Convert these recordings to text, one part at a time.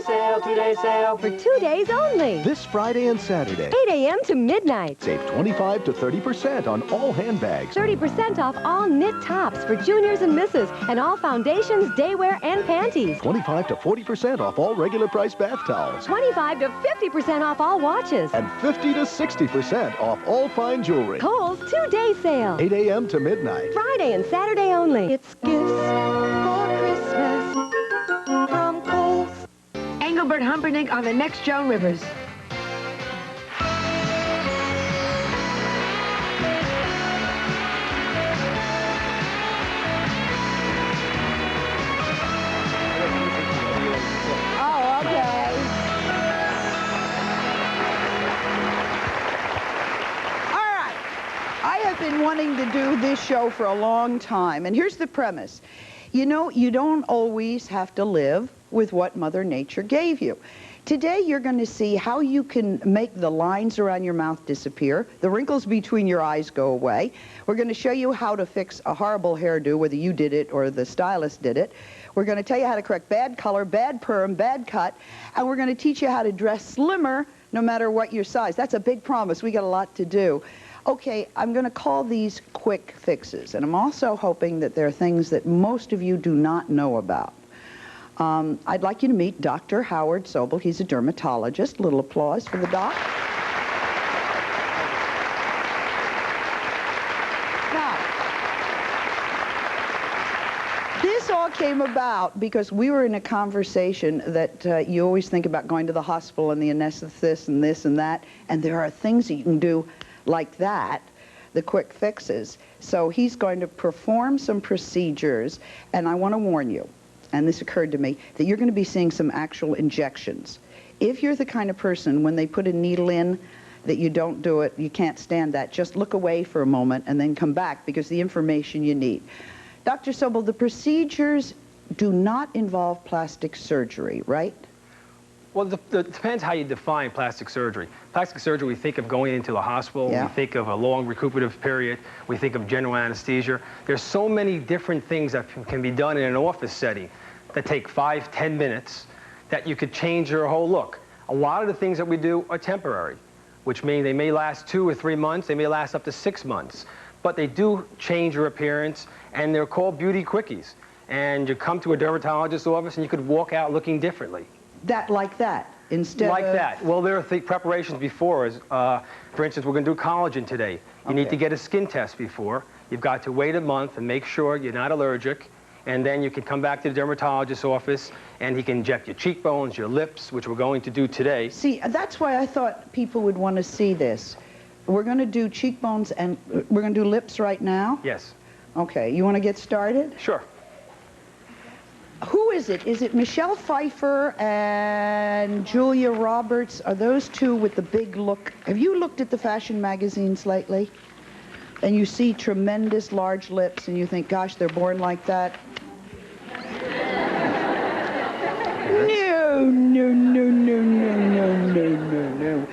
sale, 2-day sale. For 2 days only. This Friday and Saturday. 8 a.m. to midnight. Save 25 to 30% on all handbags. 30% off all knit tops for juniors and misses, and all foundations, daywear, and panties. 25 to 40% off all regular price bath towels. 25 to 50% off all watches. And 50 to 60% off all fine jewelry. Kohl's 2-day sale. 8 a.m. to midnight. Friday and Saturday only. It's gifts for Christmas from Kohl's. Engelbert Humperdinck on the next Joan Rivers. Oh, okay. All right. I have been wanting to do this show for a long time, and here's the premise. You know, you don't always have to live with what Mother Nature gave you. Today, you're going to see how you can make the lines around your mouth disappear, the wrinkles between your eyes go away. We're going to show you how to fix a horrible hairdo, whether you did it or the stylist did it. We're going to tell you how to correct bad color, bad perm, bad cut, and we're going to teach you how to dress slimmer no matter what your size. That's a big promise. We got a lot to do. Okay, I'm going to call these quick fixes, and I'm also hoping that there are things that most of you do not know about. I'd like you to meet Dr. Howard Sobel. He's a dermatologist. Little applause for the doc. Now, this all came about because we were in a conversation that you always think about going to the hospital and the anesthetist and this and that, and there are things that you can do like that, the quick fixes. So he's going to perform some procedures, and I want to warn you, and this occurred to me, that you're going to be seeing some actual injections. If you're the kind of person, when they put a needle in, that you don't do it, you can't stand that, just look away for a moment and then come back, because the information you need. Dr. Sobel, the procedures do not involve plastic surgery, right? Well, it depends how you define plastic surgery. Plastic surgery, we think of going into the hospital, we think of a long recuperative period, we think of general anesthesia. There's so many different things that can be done in an office setting that take 5-10 minutes that you could change your whole look. A lot of the things that we do are temporary, which means they may last 2 or 3 months, they may last up to 6 months, but they do change your appearance, and they're called beauty quickies. And you come to a dermatologist's office and you could walk out looking differently. Like that, instead like of... that. Well, there are preparations before. For instance, we're going to do collagen today. You need to get a skin test before. You've got to wait a month and make sure you're not allergic. And then you can come back to the dermatologist's office, and he can inject your cheekbones, your lips, which we're going to do today. See, that's why I thought people would want to see this. We're going to do cheekbones, and we're going to do lips right now? Yes. Okay, you want to get started? Sure. Who is it? Is it Michelle Pfeiffer and Julia Roberts? Are those two with the big look? Have you looked at the fashion magazines lately? And you see tremendous large lips, and you think, gosh, they're born like that? No, no, no, no, no, no, no, no, no.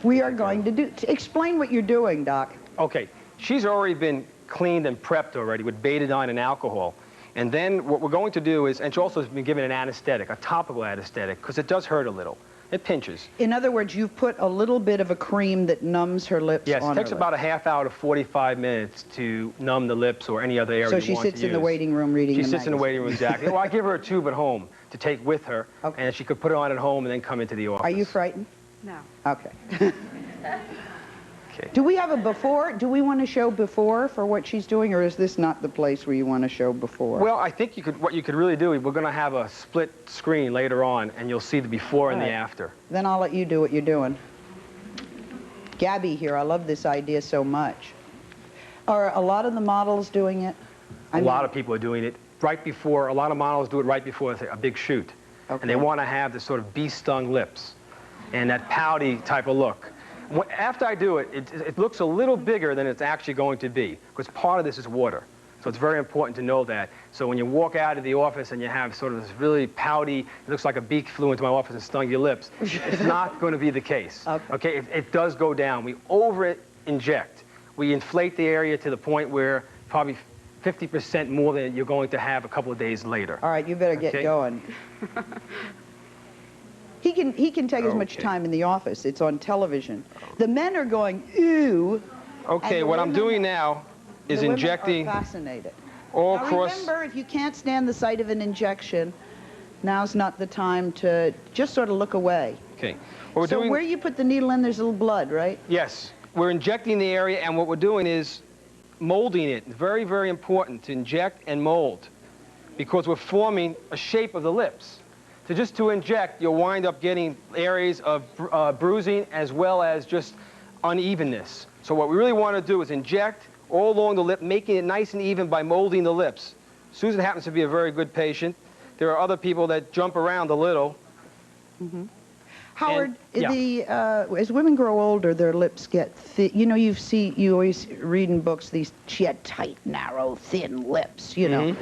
We are going to do... Explain what you're doing, Doc. Okay. She's already been cleaned and prepped already with betadine and alcohol. And then what we're going to do is, and she also has been given an anesthetic, a topical anesthetic, because it does hurt a little. It pinches. In other words, you've put a little bit of a cream that numbs her lips on her lips. Yes, it takes about a half hour to 45 minutes to numb the lips or any other area you want to use. So she sits in the waiting room reading the magazine. She sits in the waiting room, exactly. Well, I give her a tube at home to take with her, and she could put it on at home and then come into the office. Are you frightened? No. Okay. Okay. Do we have a before? Do we want to show before for what she's doing, or is this not the place where you want to show before? Well, I think what you could really do, we're going to have a split screen later on, and you'll see the before and the after. Then I'll let you do what you're doing. Gabby here, I love this idea so much. Are a lot of the models doing it? A lot of people are doing it right before, a lot of models do it right before a big shoot. Okay. And they want to have this sort of bee-stung lips and that pouty type of look. After I do it, it looks a little bigger than it's actually going to be, because part of this is water. So it's very important to know that. So when you walk out of the office and you have sort of this really pouty, it looks like a bee flew into my office and stung your lips, it's not going to be the case. Okay? It does go down. We over-inject. We inflate the area to the point where probably 50% more than you're going to have a couple of days later. All right, you better get going. He can take as much time in the office. It's on television. The men are going, ew. Okay, what I'm doing now is injecting are fascinated. all Now across. remember, if you can't stand the sight of an injection, now's not the time to just sort of look away. Okay. What we're So doing, where you put the needle in, there's a little blood, right? yes, we're injecting the area, and what we're doing is molding it. Very, very important to inject and mold, because we're forming a shape of the lips. So just to inject, you'll wind up getting areas of bruising as well as just unevenness. So what we really want to do is inject all along the lip, making it nice and even by molding the lips. Susan happens to be a very good patient. There are other people that jump around a little. Howard, And, as women grow older, their lips get thin. You know, you always read in books she had tight, narrow, thin lips, you know.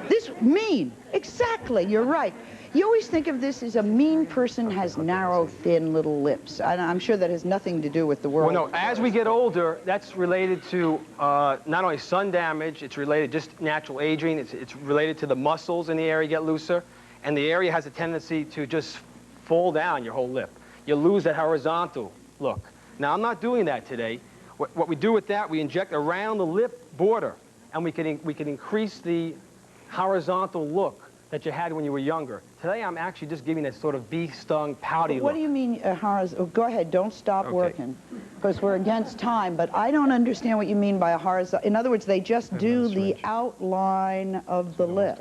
This mean, exactly, you're right. You always think of this as a mean person has narrow, thin little lips. I'm sure that has nothing to do with the world. Well, no, as we get older, that's related to not only sun damage, it's related just natural aging, it's related to the muscles in the area get looser, and the area has a tendency to just fall down your whole lip. You lose that horizontal look. Now, I'm not doing that today. What we do with that, we inject around the lip border, and we can increase the horizontal look that you had when you were younger. Today, I'm actually just giving that sort of bee-stung, pouty look. What do you mean, horizontal? Go ahead, don't stop working, because we're against time, but I don't understand what you mean by a horizontal. In other words, they just do the outline of the lip.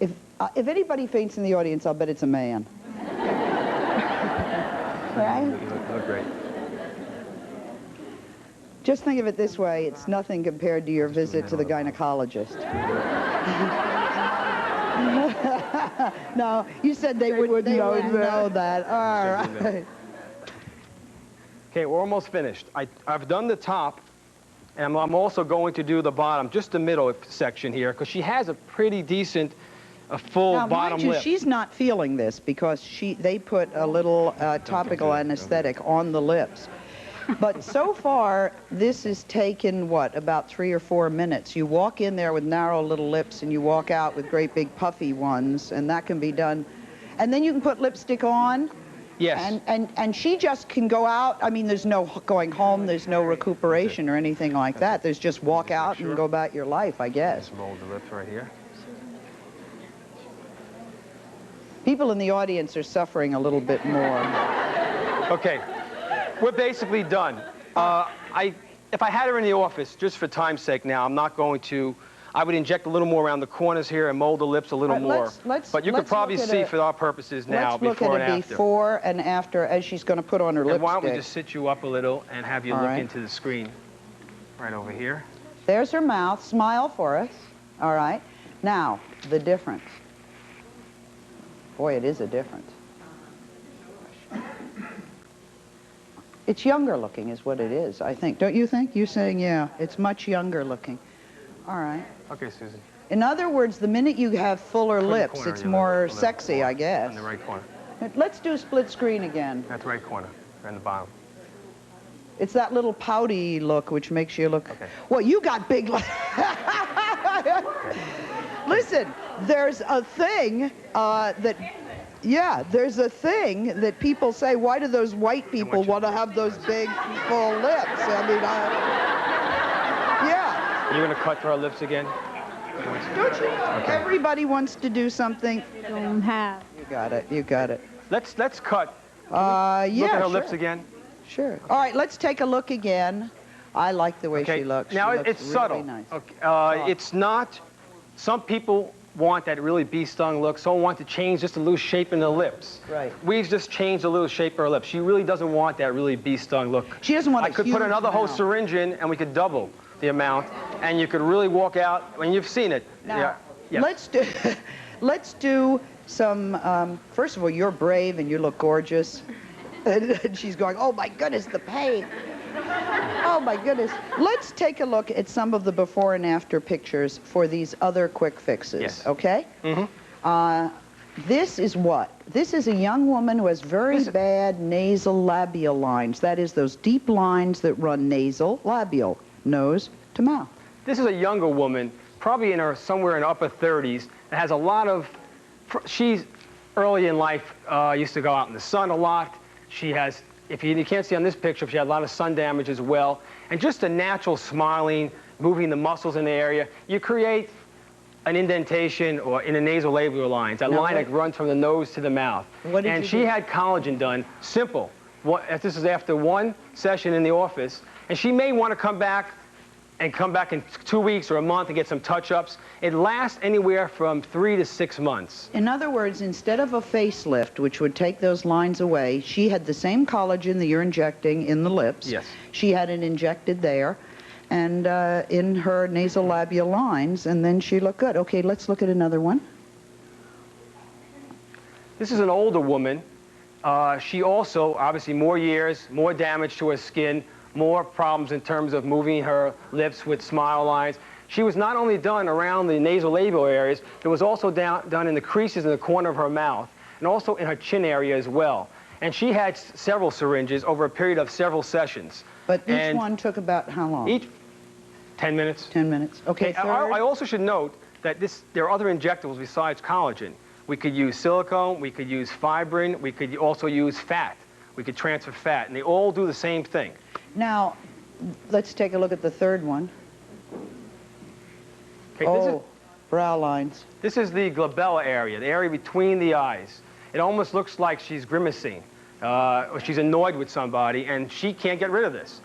If anybody faints in the audience, I'll bet it's a man. Right? You look great. Just think of it this way, it's nothing compared to your visit to the gynecologist. No, you said they wouldn't know that. All right. Okay, we're almost finished. I've done the top, and I'm also going to do the bottom, just the middle section here, because she has a pretty decent, full Now, bottom mind you, lip. she's not feeling this because they put a little topical anesthetic on the lips. But so far, this has taken, what, about 3 or 4 minutes. You walk in there with narrow little lips, and you walk out with great big puffy ones, and that can be done. And then you can put lipstick on. Yes. And she just can go out. I mean, there's no going home. There's no recuperation or anything like that. There's just walk out and go about your life, I guess. Just mold the lips right here. People in the audience are suffering a little bit more. Okay. We're basically done. If I had her in the office, just for time's sake now, I'm not going to, I would inject a little more around the corners here and mold the lips a little more. But you could probably see for our purposes now, before and after. Let's look at it before and after as she's going to put on her lipstick. And why don't we just sit you up a little and have you look into the screen right over here. There's her mouth. Smile for us. All right. Now, the difference. Boy, it is a difference. It's younger looking is what it is, I think. Don't you think? You're saying, yeah, it's much younger looking. All right. Okay, Susan. In other words, the minute you have fuller lips, it's more sexy, I guess. In the right corner. Let's do split screen again. That's right corner, right in the bottom. It's that little pouty look which makes you look... Okay. Well, you got big... Listen, there's a thing that... Yeah, there's a thing that people say, why do those white people want to have those big, full lips? I mean, yeah. You're going to cut for our lips again? Don't you know everybody wants to do something? Don't have. You got it, you got it. Let's cut. Yeah, look at her lips again. Sure. All right, let's take a look again. I like the way she looks. Now, she looks it's really subtle. Nice. Okay. It's not... Some people want that really bee-stung look. Some want to change just a little shape in the lips. Right. We've just changed a little shape of her lips. She really doesn't want that really bee-stung look. She doesn't want I could put another whole syringe in, and we could double the amount, and you could really walk out. I mean, you've seen it. Now, yeah. let's do some, first of all, you're brave and you look gorgeous. And she's going, oh my goodness, the pain. Oh my goodness. Let's take a look at some of the before and after pictures for these other quick fixes, okay? Mm-hmm. This is what? This is a young woman who has very bad nasal labial lines. That is those deep lines that run nasal, labial, nose to mouth. This is a younger woman, probably somewhere in her upper 30s, that has a lot of, she's early in life, used to go out in the sun a lot. She has, if you can't see on this picture, she had a lot of sun damage as well. And just a natural smiling, moving the muscles in the area, you create an indentation or in the nasolabial lines, that line that runs from the nose to the mouth. And she had collagen done, simple. This is after one session in the office, and she may want to come back in 2 weeks or a month and get some touch-ups. It lasts anywhere from 3 to 6 months. In other words, instead of a facelift, which would take those lines away, she had the same collagen that you're injecting in the lips. Yes. She had it injected there and in her nasolabial lines, and then she looked good. Okay, let's look at another one. This is an older woman. She also, obviously, more years, more damage to her skin, more problems in terms of moving her lips with smile lines. She was not only done around the nasolabial areas, it was also done in the creases in the corner of her mouth, and also in her chin area as well. And she had several syringes over a period of several sessions. But each one took about how long? Each 10 minutes. 10 minutes. Okay, I also should note that there are other injectables besides collagen. We could use silicone, we could use fibrin, we could also use fat. We could transfer fat, and they all do the same thing. Now, let's take a look at the third one. Okay, brow lines. This is the glabella area, the area between the eyes. It almost looks like she's grimacing, or she's annoyed with somebody, and she can't get rid of this.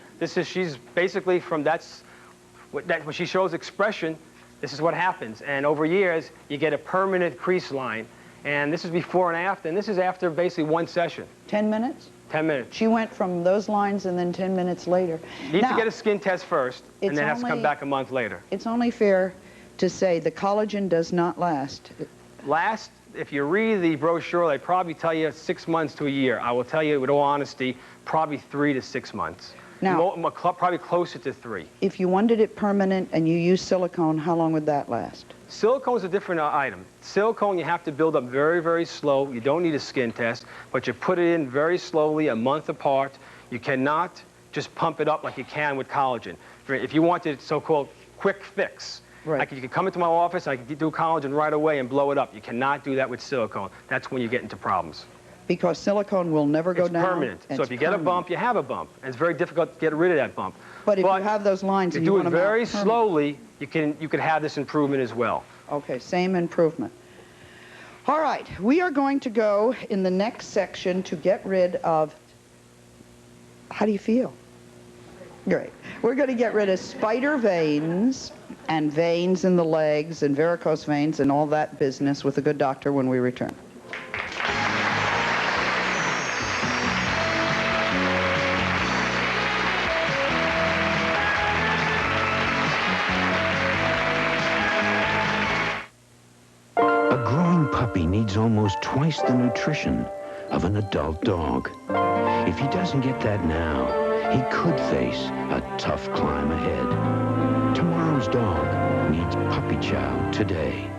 She's basically when she shows expression, this is what happens. And over years, you get a permanent crease line. And this is before and after, and this is after basically one session. 10 minutes? 10 minutes. She went from those lines and then 10 minutes later. You need to get a skin test first, and then has to come back a month later. It's only fair to say the collagen does not last. If you read the brochure, they probably tell you 6 months to a year. I will tell you with all honesty, probably 3 to 6 months. Now, probably closer to 3. If you wanted it permanent and you use silicone, how long would that last? Silicone is a different item. Silicone, you have to build up very, very slow. You don't need a skin test, but you put it in very slowly, a month apart. You cannot just pump it up like you can with collagen. If you wanted so-called quick fix, you could come into my office, I could do collagen right away and blow it up. You cannot do that with silicone. That's when you get into problems. Because silicone will never go down. It's permanent. So if you get a bump, you have a bump. And it's very difficult to get rid of that bump. But if you have those lines and you want do it very slowly, you could have this improvement as well. Okay, same improvement. All right, we are going to go in the next section to get rid of, how do you feel? Great. We're going to get rid of spider veins and veins in the legs and varicose veins and all that business with a good doctor when we return. Needs almost twice the nutrition of an adult dog. If he doesn't get that now, he could face a tough climb ahead. Tomorrow's dog needs puppy chow today.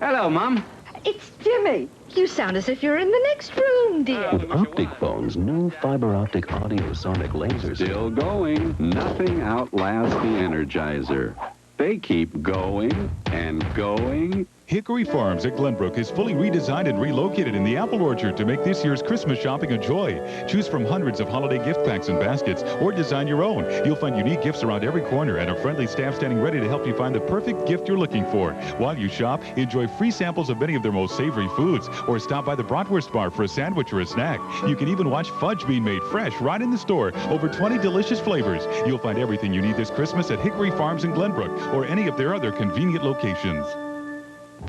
Hello, Mom. It's Jimmy. You sound as if you're in the next room, dear. With Optic Phone's new fiber optic audiosonic lasers. Still going. Nothing outlasts the Energizer. They keep going and going. Hickory Farms at Glenbrook is fully redesigned and relocated in the apple orchard to make this year's Christmas shopping a joy. Choose from hundreds of holiday gift packs and baskets, or design your own. You'll find unique gifts around every corner and a friendly staff standing ready to help you find the perfect gift you're looking for. While you shop, enjoy free samples of many of their most savory foods, or stop by the Bratwurst Bar for a sandwich or a snack. You can even watch fudge being made fresh right in the store. Over 20 delicious flavors. You'll find everything you need this Christmas at Hickory Farms in Glenbrook, or any of their other convenient locations.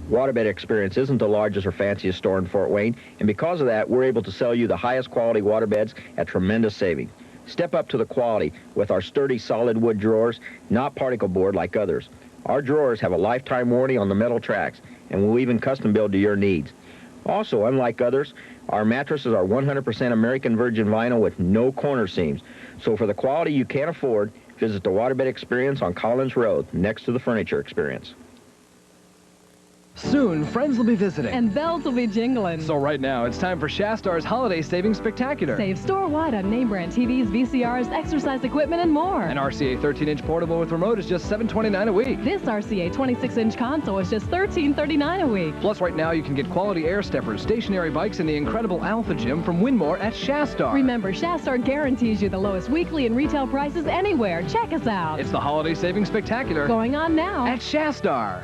Waterbed Experience isn't the largest or fanciest store in Fort Wayne, and because of that, we're able to sell you the highest quality waterbeds at tremendous savings. Step up to the quality with our sturdy solid wood drawers, not particle board like others. Our drawers have a lifetime warranty on the metal tracks, and we'll even custom build to your needs. Also, unlike others, our mattresses are 100% American Virgin vinyl with no corner seams. So for the quality you can't afford, visit the Waterbed Experience on Collins Road, next to the Furniture Experience. Soon, friends will be visiting. And bells will be jingling. So right now, it's time for Shastar's Holiday Savings Spectacular. Save store-wide on name brand TVs, VCRs, exercise equipment, and more. An RCA 13-inch portable with remote is just $7.29 a week. This RCA 26-inch console is just $13.39 a week. Plus, right now, you can get quality air steppers, stationary bikes, and the incredible Alpha Gym from Winmore at Shastar. Remember, Shastar guarantees you the lowest weekly and retail prices anywhere. Check us out. It's the Holiday Savings Spectacular. Going on now at Shastar.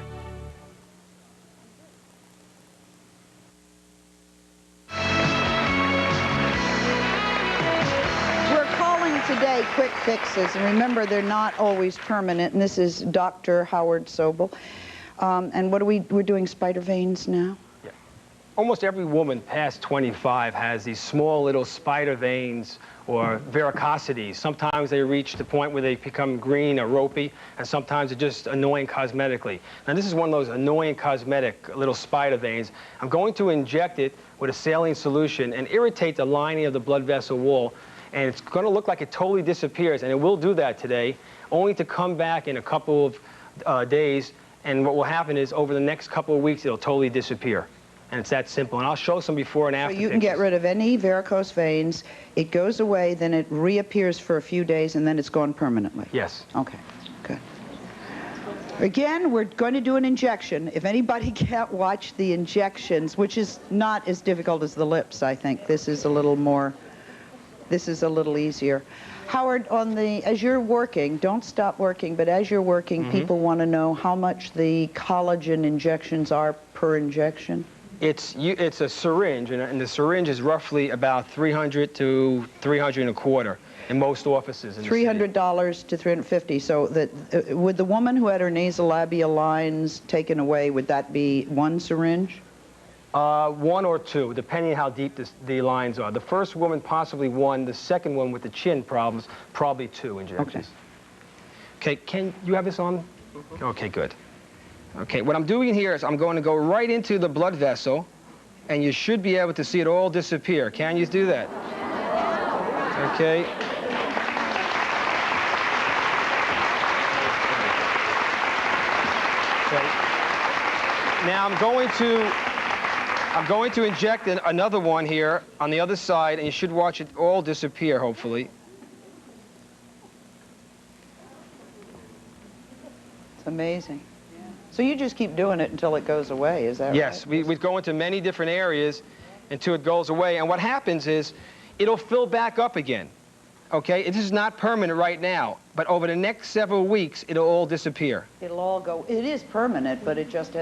Today, quick fixes, and remember, they're not always permanent, and this is Dr. Howard Sobel. And what are we're doing spider veins now? Yeah. Almost every woman past 25 has these small little spider veins or varicosities. Sometimes they reach the point where they become green or ropey, and sometimes they're just annoying cosmetically. Now, this is one of those annoying cosmetic little spider veins. I'm going to inject it with a saline solution and irritate the lining of the blood vessel wall. And it's going to look like it totally disappears, and it will do that today, only to come back in a couple of days, and what will happen is over the next couple of weeks, it'll totally disappear. And it's that simple. And I'll show some before and after So you can get rid of any varicose veins, it goes away, then it reappears for a few days, and then it's gone permanently? Yes. Okay, good. Again, we're going to do an injection. If anybody can't watch the injections, which is not as difficult as the lips, I think. This is a little more... This is a little easier. Howard, as you're working, don't stop working, but as you're working, people want to know how much the collagen injections are per injection. It's a syringe, and the syringe is roughly about $300 to $325 in most offices. In $300 to $350. So that would the woman who had her nasolabial lines taken away, would that be one syringe? One or two, depending on how deep the lines are. The first woman, possibly one. The second one with the chin problems, probably two injections. Okay, can you have this on? Okay, good. Okay, what I'm doing here is I'm going to go right into the blood vessel, and you should be able to see it all disappear. Can you do that? Okay. Okay. Now I'm going to inject another one here on the other side, and you should watch it all disappear, hopefully. It's amazing. So you just keep doing it until it goes away, is that right? Yes, we go into many different areas until it goes away, and what happens is it'll fill back up again. Okay, this is not permanent right now, but over the next several weeks, it'll all disappear. It'll all go, it is permanent, but it's just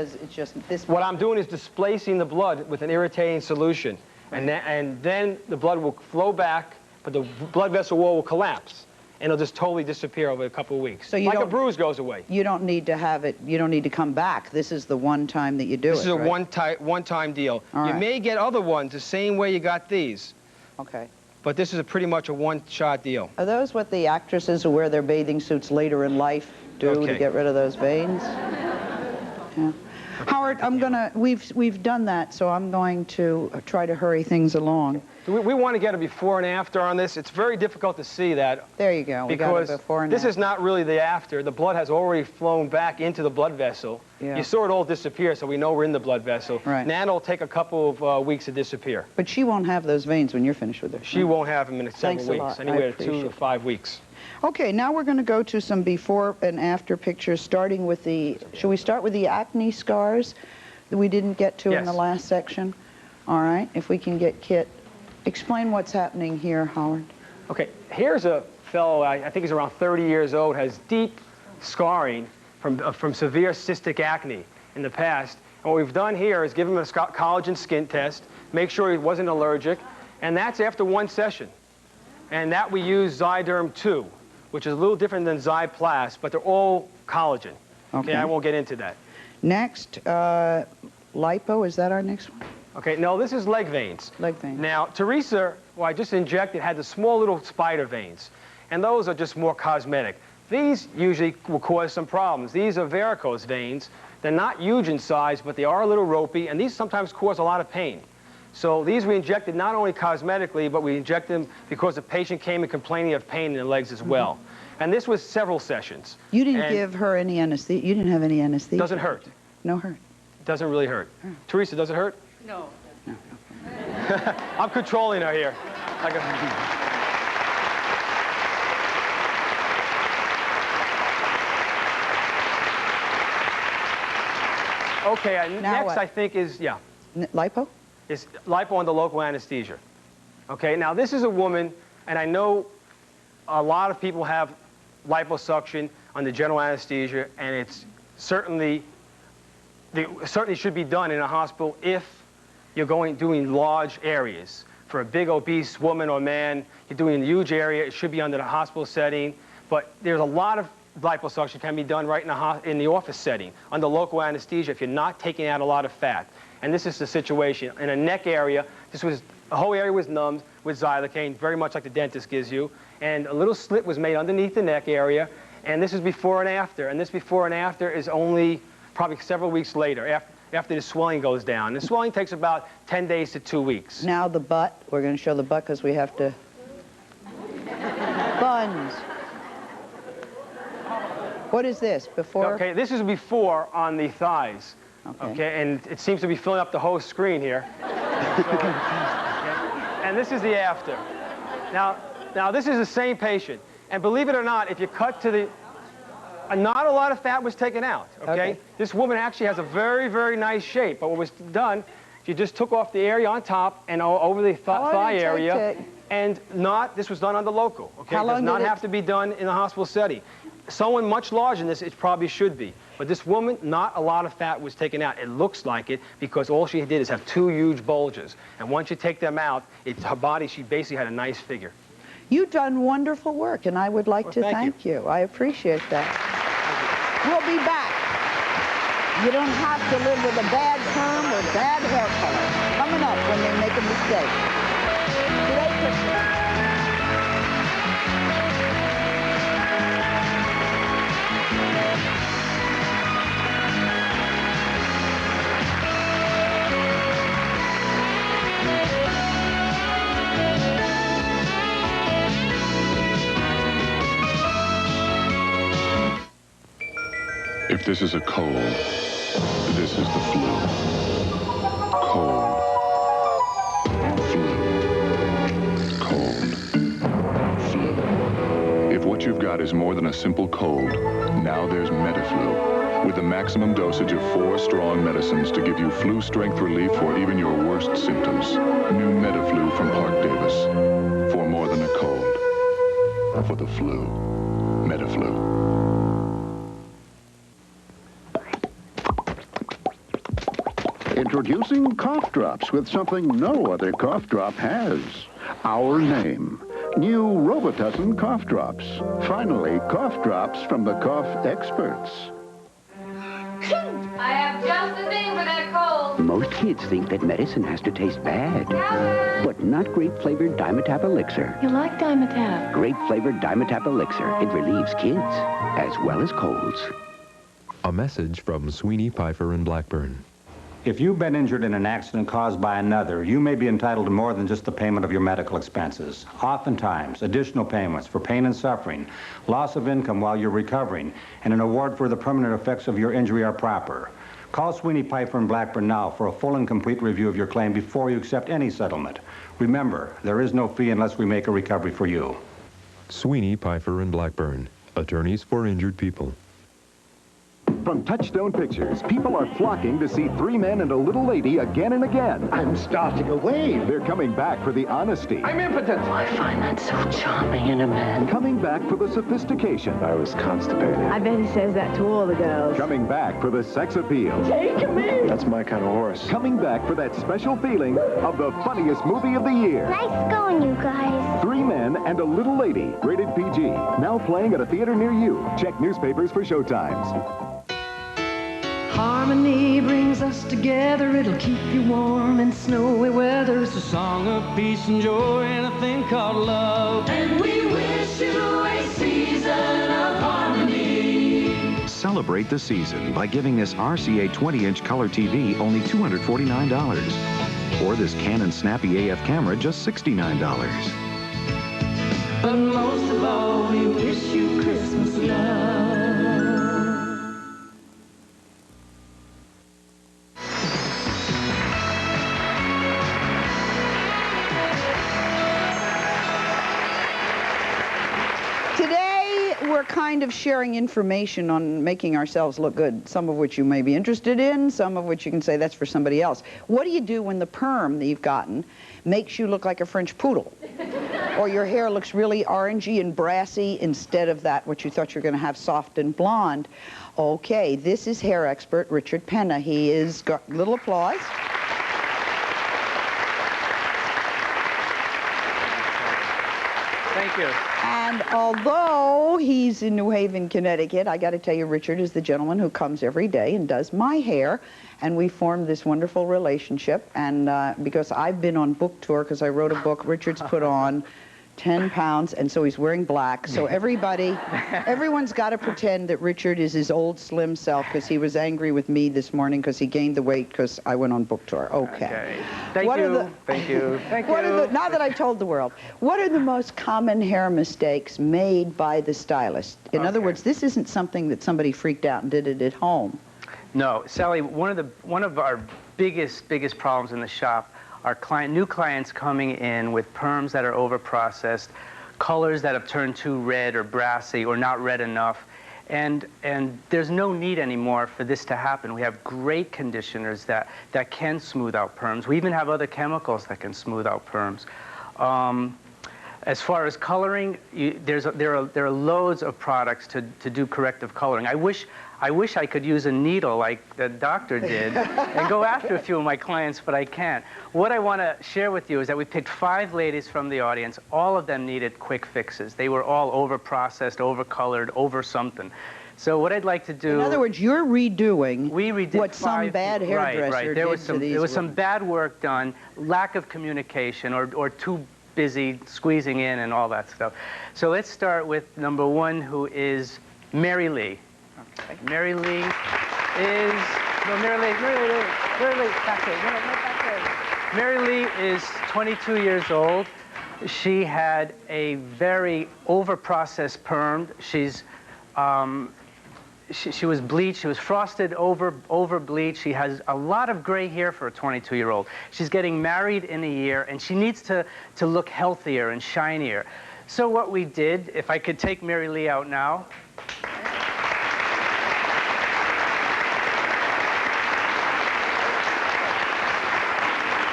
this. What I'm doing is displacing the blood with an irritating solution, and then the blood will flow back, but the blood vessel wall will collapse, and it'll just totally disappear over a couple of weeks. So like a bruise goes away. You don't need to have it, you don't need to come back. This is the one time that you do it, This is a right? one-time deal. All You right. may get other ones the same way you got these. Okay. But this is pretty much a one-shot deal. Are those what the actresses who wear their bathing suits later in life do to get rid of those veins? Yeah. Howard, we've done that, so I'm going to try to hurry things along. We want to get a before and after on this. It's very difficult to see that. There you go. We got a before and this after. is not really the after. The blood has already flown back into the blood vessel. Yeah. You saw it all disappear, so we know we're in the blood vessel. Right. Now it'll take a couple of weeks to disappear. But she won't have those veins when you're finished with her. She won't have them in several Thanks a lot. weeks, anywhere I 2 to 5 weeks. Okay, now we're going to go to some before and after pictures, starting with should we start with the acne scars that we didn't get to in the last section? All right, if we can get Kit. Explain what's happening here, Howard. Okay, here's a fellow, I think he's around 30 years old, has deep scarring from severe cystic acne in the past. And what we've done here is give him a collagen skin test, make sure he wasn't allergic, and that's after one session. And that we use Zyderm 2, which is a little different than Zyplast, but they're all collagen. Okay, I won't get into that. Next, lipo, is that our next one? Okay, no, this is leg veins. Leg veins. Now, Teresa, who I just injected, had the small little spider veins, and those are just more cosmetic. These usually will cause some problems. These are varicose veins. They're not huge in size, but they are a little ropey, and these sometimes cause a lot of pain. So these we injected not only cosmetically, but we injected them because the patient came in complaining of pain in the legs as well. And this was several sessions. You didn't give her any anesthesia? You didn't have any anesthesia? Doesn't hurt. No hurt. doesn't really hurt. Teresa, does it hurt? No. I'm controlling her here. Okay, next what? I think is, Lipo? Is lipo under local anesthesia. Okay, now this is a woman, and I know a lot of people have liposuction under general anesthesia, and it's certainly should be done in a hospital if you're doing large areas. For a big obese woman or man, you're doing a huge area, it should be under the hospital setting, but there's a lot of liposuction can be done right in the office setting under local anesthesia if you're not taking out a lot of fat. And this is the situation. In a neck area, the whole area was numbed with xylocaine, very much like the dentist gives you, and a little slit was made underneath the neck area, and this is before and after. And this before and after is only probably several weeks later, after the swelling goes down. The swelling takes about 10 days to 2 weeks. Now the butt. We're going to show the butt because we have to... Buns. What is this, before? Okay, this is before on the thighs. Okay, and it seems to be filling up the whole screen here. And this is the after. Now this is the same patient. And believe it or not, if you cut to the... not a lot of fat was taken out, okay? This woman actually has a very, very nice shape, but what was done, she just took off the area on top and over the thigh area, and this was done under local, okay? It does not have to be done in a hospital setting. Someone much larger than this, it probably should be. But this woman, not a lot of fat was taken out. It looks like it because all she did is have 2 huge bulges. And once you take them out, her body, she basically had a nice figure. You've done wonderful work, and I would like to thank you. I appreciate that. We'll be back. You don't have to live with a bad perm or bad hair color. Coming up when they make a mistake. Today, Christmas. If this is a cold, this is the flu. Cold. Flu. Cold. Flu. If what you've got is more than a simple cold, now there's Metaflu, with a maximum dosage of 4 strong medicines to give you flu-strength relief for even your worst symptoms. New Metaflu from Park Davis. For more than a cold. For the flu. Metaflu. Introducing cough drops with something no other cough drop has. Our name. New Robitussin cough drops. Finally, cough drops from the cough experts. I have just the thing for that cold. Most kids think that medicine has to taste bad. But not grape-flavored Dimetap Elixir. You like Dimetap? Grape-flavored Dimetap Elixir. It relieves kids as well as colds. A message from Sweeney, Pfeiffer, and Blackburn. If you've been injured in an accident caused by another, you may be entitled to more than just the payment of your medical expenses. Oftentimes, additional payments for pain and suffering, loss of income while you're recovering, and an award for the permanent effects of your injury are proper. Call Sweeney, Pfeiffer, and Blackburn now for a full and complete review of your claim before you accept any settlement. Remember, there is no fee unless we make a recovery for you. Sweeney, Pfeiffer, and Blackburn, attorneys for injured people. From Touchstone Pictures, people are flocking to see 3 Men and a Little Lady again and again. I'm starting a wave. They're coming back for the honesty. I'm impotent. I find that so charming in a man. Coming back for the sophistication. I was constipated. I bet he says that to all the girls. Coming back for the sex appeal. Take me. That's my kind of horse. Coming back for that special feeling of the funniest movie of the year. Nice going, you guys. 3 Men and a Little Lady, rated PG. Now playing at a theater near you. Check newspapers for showtimes. Harmony brings us together, it'll keep you warm in snowy weather. It's a song of peace and joy and a thing called love. And we wish you a season of harmony. Celebrate the season by giving this RCA 20-inch color TV only $249. Or this Canon Snappy AF camera just $69. But most of all, we wish you Christmas love. kind of sharing information on making ourselves look good, some of which you may be interested in, some of which you can say that's for somebody else. What do you do when the perm that you've gotten makes you look like a French poodle? Or your hair looks really orangey and brassy instead of that what you thought you were going to have soft and blonde? Okay, this is hair expert Richard Penna. He is, got little applause. Thank you. And although he's in New Haven, Connecticut, I got to tell you, Richard is the gentleman who comes every day and does my hair. And we formed this wonderful relationship. And because I've been on book tour, because I wrote a book, Richard's put on 10 pounds, and so he's wearing black. So everyone's got to pretend that Richard is his old slim self, because he was angry with me this morning because he gained the weight because I went on book tour. Okay. Thank you. Thank you. Thank you. Now that I've told the world, what are the most common hair mistakes made by the stylist? In other words, this isn't something that somebody freaked out and did it at home. No, Sally, one of our biggest problems in the shop are new clients coming in with perms that are over-processed, colors that have turned too red or brassy or not red enough. And there's no need anymore for this to happen. We have great conditioners that can smooth out perms. We even have other chemicals that can smooth out perms. As far as coloring, there are loads of products to do corrective coloring. I wish I could use a needle like the doctor did and go after a few of my clients, but I can't. What I want to share with you is that we picked 5 ladies from the audience. All of them needed quick fixes. They were all over-processed, over-colored, over something. So what I'd like to do... In other words, you're redoing what 5 some bad hairdresser right. There was some bad work done, lack of communication, or too busy squeezing in and all that stuff. So let's start with number 1, who is Mary Lee. Okay. Mary Lee is... No, Mary Lee, back there. Mary Lee is 22 years old. She had a very over-processed perm. She was bleached. She was frosted over bleached. She has a lot of gray hair for a 22-year-old. She's getting married in a year, and she needs to look healthier and shinier. So what we did, if I could take Mary Lee out now.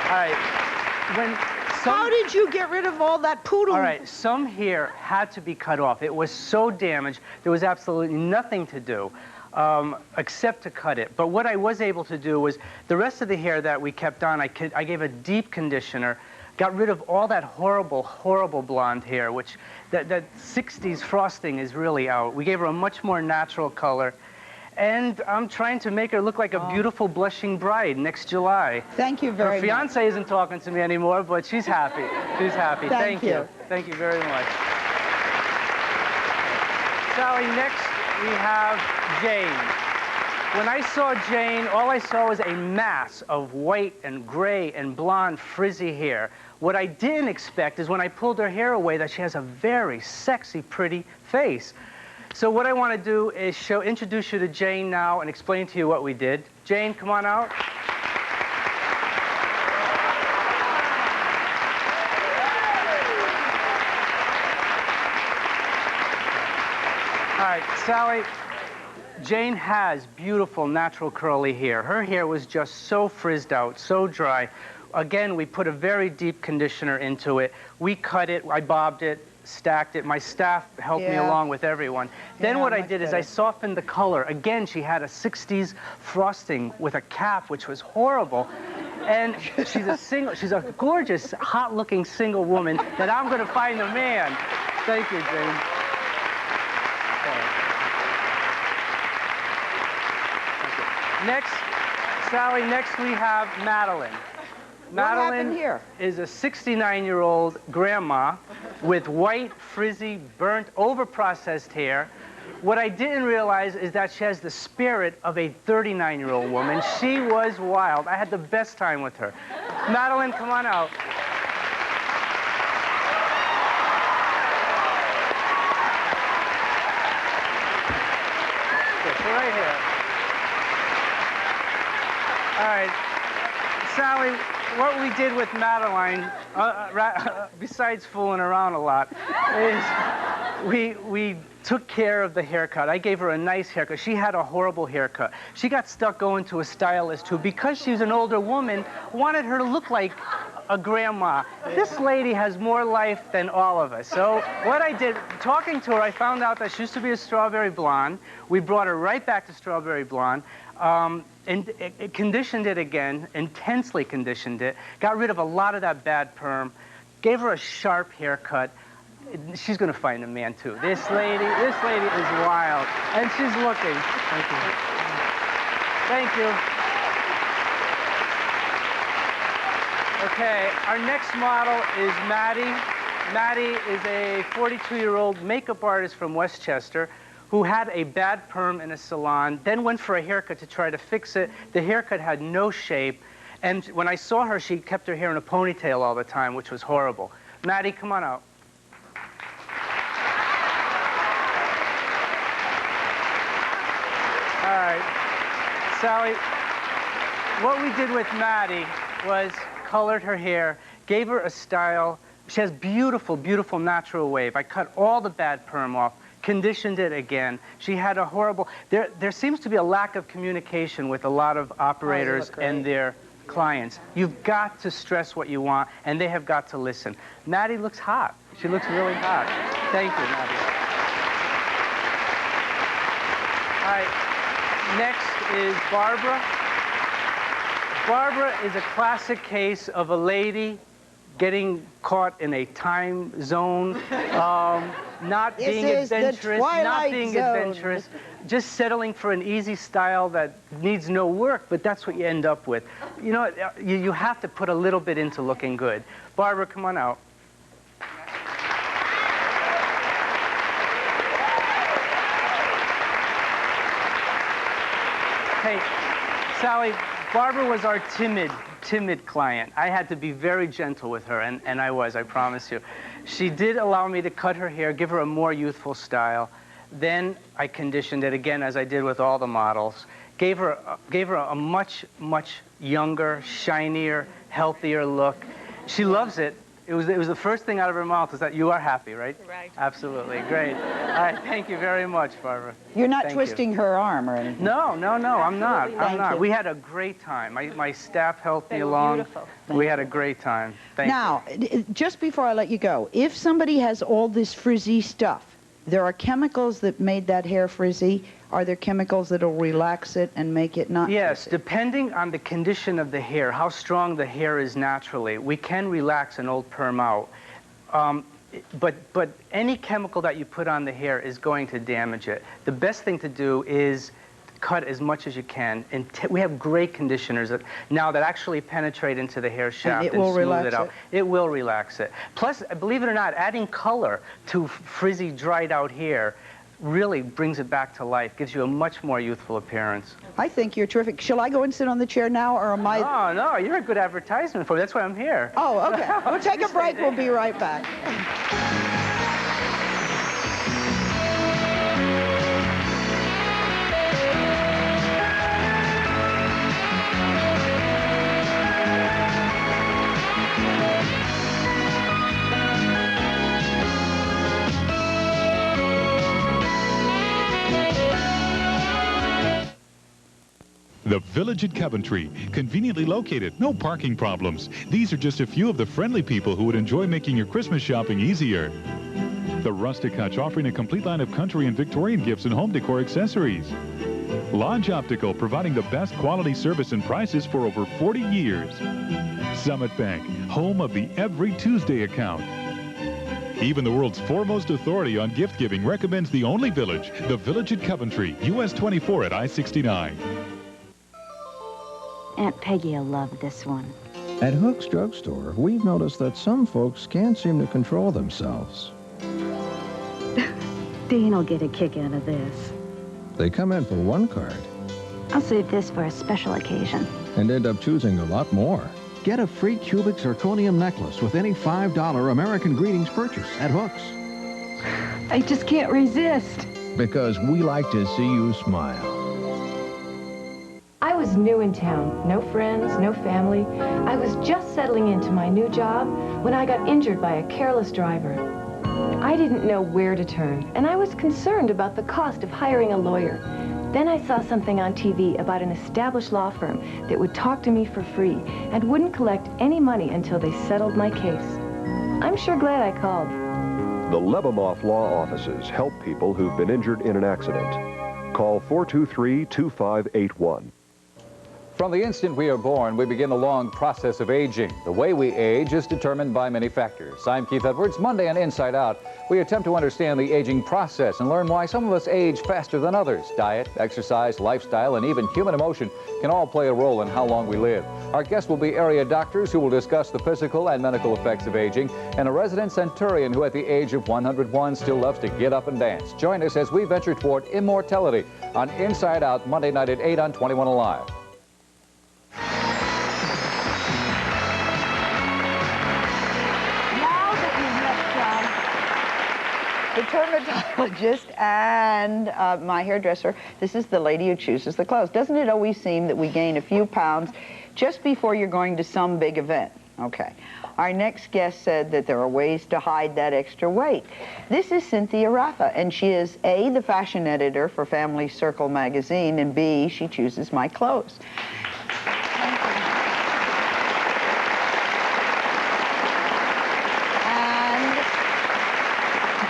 All right. How did you get rid of all that poodle? All right, some hair had to be cut off. It was so damaged, there was absolutely nothing to do except to cut it. But what I was able to do was, the rest of the hair that we kept on, I gave a deep conditioner, got rid of all that horrible blonde hair, which that 60s frosting is really out. We gave her a much more natural color. And I'm trying to make her look like a beautiful blushing bride next July. Thank you very much. Her fiance isn't talking to me anymore, but she's happy. She's happy. Thank you. Thank you very much. Sally, next we have Jane. When I saw Jane, all I saw was a mass of white and gray and blonde frizzy hair. What I didn't expect is when I pulled her hair away that she has a very sexy, pretty face. So what I want to do is introduce you to Jane now and explain to you what we did. Jane, come on out. All right, Sally, Jane has beautiful natural curly hair. Her hair was just so frizzed out, so dry. Again, we put a very deep conditioner into it. We cut it, I bobbed it, stacked it. My staff helped me along with everyone. Then what I did is I softened the color. Again, she had a 60s frosting with a cap, which was horrible. And she's a gorgeous, hot-looking single woman that I'm going to find a man. Thank you, Jane. Next, Sally, next we have Madeline. Madeline is a 69-year-old grandma with white, frizzy, burnt, over-processed hair. What I didn't realize is that she has the spirit of a 39-year-old woman. She was wild. I had the best time with her. Madeline, come on out. Okay, so right here. All right. Sally, what we did with Madeline, besides fooling around a lot, is we took care of the haircut. I gave her a nice haircut. She had a horrible haircut. She got stuck going to a stylist who, because she's an older woman, wanted her to look like a grandma. This lady has more life than all of us. So what I did, talking to her, I found out that she used to be a strawberry blonde. We brought her right back to strawberry blonde. And it conditioned it again, intensely conditioned it, got rid of a lot of that bad perm, gave her a sharp haircut. She's going to find a man, too. This lady is wild. And she's looking. Thank you. Thank you. Okay, our next model is Maddie. Maddie is a 42-year-old makeup artist from Westchester who had a bad perm in a salon, then went for a haircut to try to fix it. The haircut had no shape, and when I saw her, she kept her hair in a ponytail all the time, which was horrible. Maddie, come on out. All right, Sally, what we did with Maddie was colored her hair, gave her a style. She has beautiful, beautiful natural wave. I cut all the bad perm off, conditioned it again. She had a horrible... There seems to be a lack of communication with a lot of operators and their clients. You've got to stress what you want, and they have got to listen. Maddie looks hot. She looks really hot. Thank you, Maddie. All right, next is Barbara. Barbara is a classic case of a lady getting caught in a time zone, not being adventurous, just settling for an easy style that needs no work, but that's what you end up with. You know, you have to put a little bit into looking good. Barbara, come on out. Hey, Sally, Barbara was our timid client. I had to be very gentle with her, and I was, I promise you. She did allow me to cut her hair, give her a more youthful style. Then I conditioned it again, as I did with all the models. Gave her a much, much younger, shinier, healthier look. She loves it. It was the first thing out of her mouth is that you are happy, right? Right. Absolutely. Great. All right. Thank you very much, Barbara. You're not twisting her arm or anything? No, no, no. I'm not. I'm not. you. We had a great time. My staff helped me along. Beautiful. We had a great time. Thank you. Now, just before I let you go, if somebody has all this frizzy stuff, there are chemicals that made that hair frizzy. Are there chemicals that'll relax it and make it not Yes, frizzy? depending on the condition of the hair, how strong the hair is naturally, we can relax an old perm out. But any chemical that you put on the hair is going to damage it. The best thing to do is cut as much as you can. And we have great conditioners now that actually penetrate into the hair shaft and smooth it out. It will relax it. Plus, believe it or not, adding color to frizzy, dried out hair really brings it back to life, gives you a much more youthful appearance. I think you're terrific. Shall I go and sit on the chair now, or am I... Oh, no, you're a good advertisement for me. That's why I'm here. Oh, okay. We'll take a break. We'll be right back. The Village at Coventry, conveniently located, no parking problems. These are just a few of the friendly people who would enjoy making your Christmas shopping easier. The Rustic Hutch, offering a complete line of country and Victorian gifts and home decor accessories. Lodge Optical, providing the best quality service and prices for over 40 years. Summit Bank, home of the Every Tuesday account. Even the world's foremost authority on gift giving recommends the only village, the Village at Coventry, US 24 at I-69. Aunt Peggy will love this one. At Hook's Drugstore, we've noticed that some folks can't seem to control themselves. Dean will get a kick out of this. They come in for one card I'll save this for a special occasion. and end up choosing a lot more. Get a free cubic zirconium necklace with any $5 American Greetings purchase at Hook's. I just can't resist. Because we like to see you smile. I was new in town, no friends, no family. I was just settling into my new job when I got injured by a careless driver. I didn't know where to turn, and I was concerned about the cost of hiring a lawyer. Then I saw something on TV about an established law firm that would talk to me for free and wouldn't collect any money until they settled my case. I'm sure glad I called. The Lebemoff Law Offices help people who've been injured in an accident. Call 423-2581. From the instant we are born, we begin a long process of aging. The way we age is determined by many factors. I'm Keith Edwards. Monday on Inside Out, we attempt to understand the aging process and learn why some of us age faster than others. Diet, exercise, lifestyle, and even human emotion can all play a role in how long we live. Our guests will be area doctors who will discuss the physical and mental effects of aging, and a resident centurion who at the age of 101 still loves to get up and dance. Join us as we venture toward immortality on Inside Out, Monday night at 8 on 21 Alive. The dermatologist and my hairdresser. This is the lady who chooses the clothes. Doesn't it always seem that we gain a few pounds just before you're going to some big event? Okay. Our next guest said that there are ways to hide that extra weight. This is Cynthia Raphael, and she is A, the fashion editor for Family Circle magazine, and B, she chooses my clothes.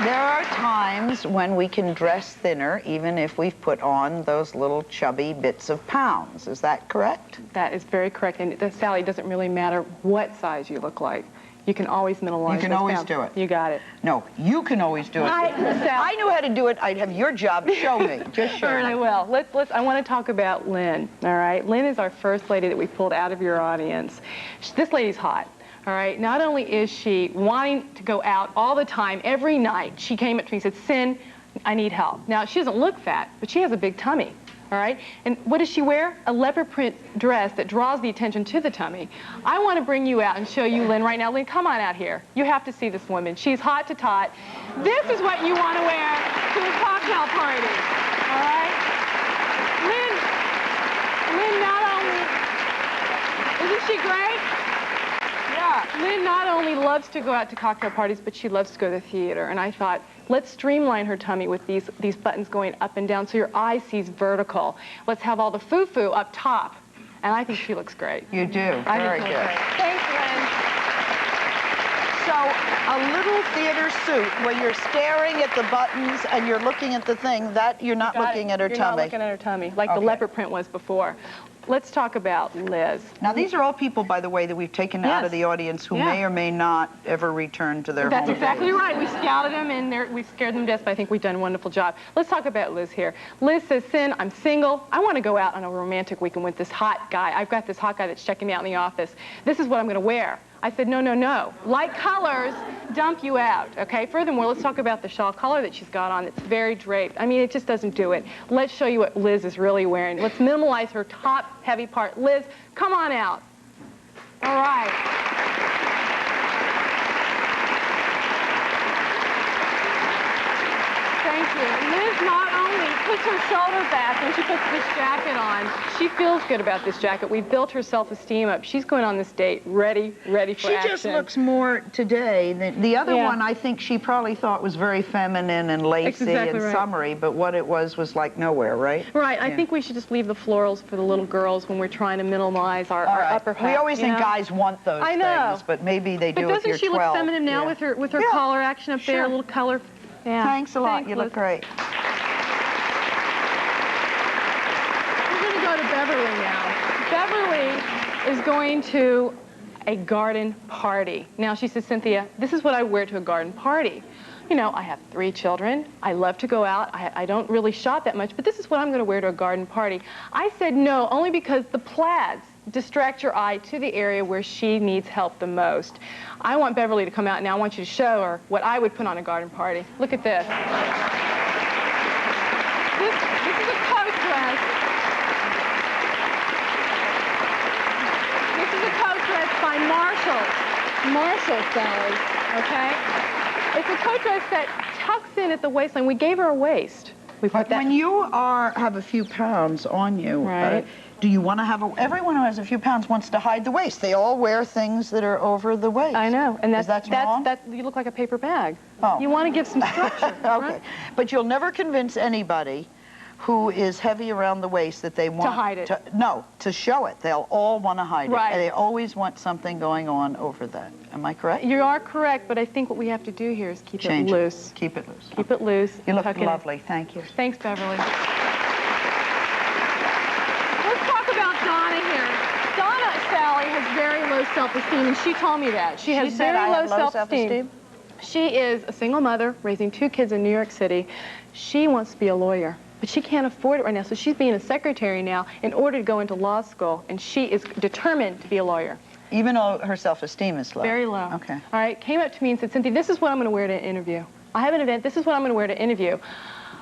There are times when we can dress thinner, even if we've put on those little chubby bits of pounds. Is that correct? That is very correct. And Sally, it doesn't really matter what size you look like. You can always minimize. You can always do it. You got it. No, you can always do it. I knew how to do it. I'd have your job. Show me. Just show me. All right, I will. I want to talk about Lynn. All right. Lynn is our first lady that we pulled out of your audience. This lady's hot. All right, not only is she wanting to go out all the time, every night, she came up to me and said, Sin, I need help. Now, she doesn't look fat, but she has a big tummy, all right? And what does she wear? A leopard print dress that draws the attention to the tummy. I want to bring you out and show you Lynn right now. Lynn, come on out here. You have to see this woman. She's hot to tot. This is what you want to wear to a cocktail party, all right? Lynn not only, isn't she great? Lynn not only loves to go out to cocktail parties, but she loves to go to the theater. And I thought, let's streamline her tummy with these buttons going up and down so your eye sees vertical. Let's have all the foo-foo up top. And I think she looks great. You do. Very good. Thanks, Lynn. So a little theater suit where you're staring at the buttons and you're looking at the thing, that you're not looking at her tummy. You're not looking at her tummy, like the leopard print was before. Let's talk about Liz. Now, these are all people, by the way, that we've taken out of the audience who may or may not ever return to their home. That's exactly right. We scouted them and we scared them to death, but I think we've done a wonderful job. Let's talk about Liz here. Liz says, Sin, I'm single. I want to go out on a romantic weekend with this hot guy. I've got this hot guy that's checking me out in the office. This is what I'm going to wear. I said, no, no, no. Light colors dump you out, okay? Furthermore, let's talk about the shawl collar that she's got on. It's very draped. I mean, it just doesn't do it. Let's show you what Liz is really wearing. Let's minimize her top heavy part. Liz, come on out. All right. Thank you. Liz not only puts her shoulder back when she puts this jacket on, she feels good about this jacket. We've built her self-esteem up. She's going on this date ready for action. She just looks more today than the other one. I think she probably thought was very feminine and lacy and summery, but what it was like nowhere, right? Right. I think we should just leave the florals for the little girls when we're trying to minimize our upper half. We always think guys want those things, but maybe they do if you're 12. But doesn't she look feminine now with her collar action up there, a little color? Yeah. Thanks a lot. You look great. We're going to go to Beverly now. Beverly is going to a garden party. Now, she says, Cynthia, this is what I wear to a garden party. You know, I have 3 children. I love to go out. I don't really shop that much, but this is what I'm going to wear to a garden party. I said no, only because the plaids distract your eye to the area where she needs help the most. I want Beverly to come out now. I want you to show her what I would put on a garden party. Look at this. This is a coat dress. This is a coat dress by Marshall Sellers, okay? It's a coat dress that tucks in at the waistline. We gave her a waist. When you have a few pounds on you, Do you want to have everyone who has a few pounds wants to hide the waist. They all wear things that are over the waist. I know, and that's wrong? you look like a paper bag. Oh. You want to give some structure. Okay, right? but you'll never convince anybody who is heavy around the waist that they want to hide it. No, to show it. They'll all want to hide Right. it. They always want something going on over that. Am I correct? You are correct, but I think what we have to do here is keep it loose. Keep it loose. Keep it loose. You look lovely. Thank you. Thanks, Beverly. Let's talk about Donna here. Donna, Sally, has very low self-esteem, and she told me that. She has very low self-esteem. She is a single mother raising 2 kids in New York City. She wants to be a lawyer, but she can't afford it right now, so she's being a secretary now in order to go into law school, and she is determined to be a lawyer. Even though her self-esteem is low? Very low. Okay. All right, came up to me and said, Cynthia, this is what I'm going to wear to an interview. I have an event, this is what I'm going to wear to interview.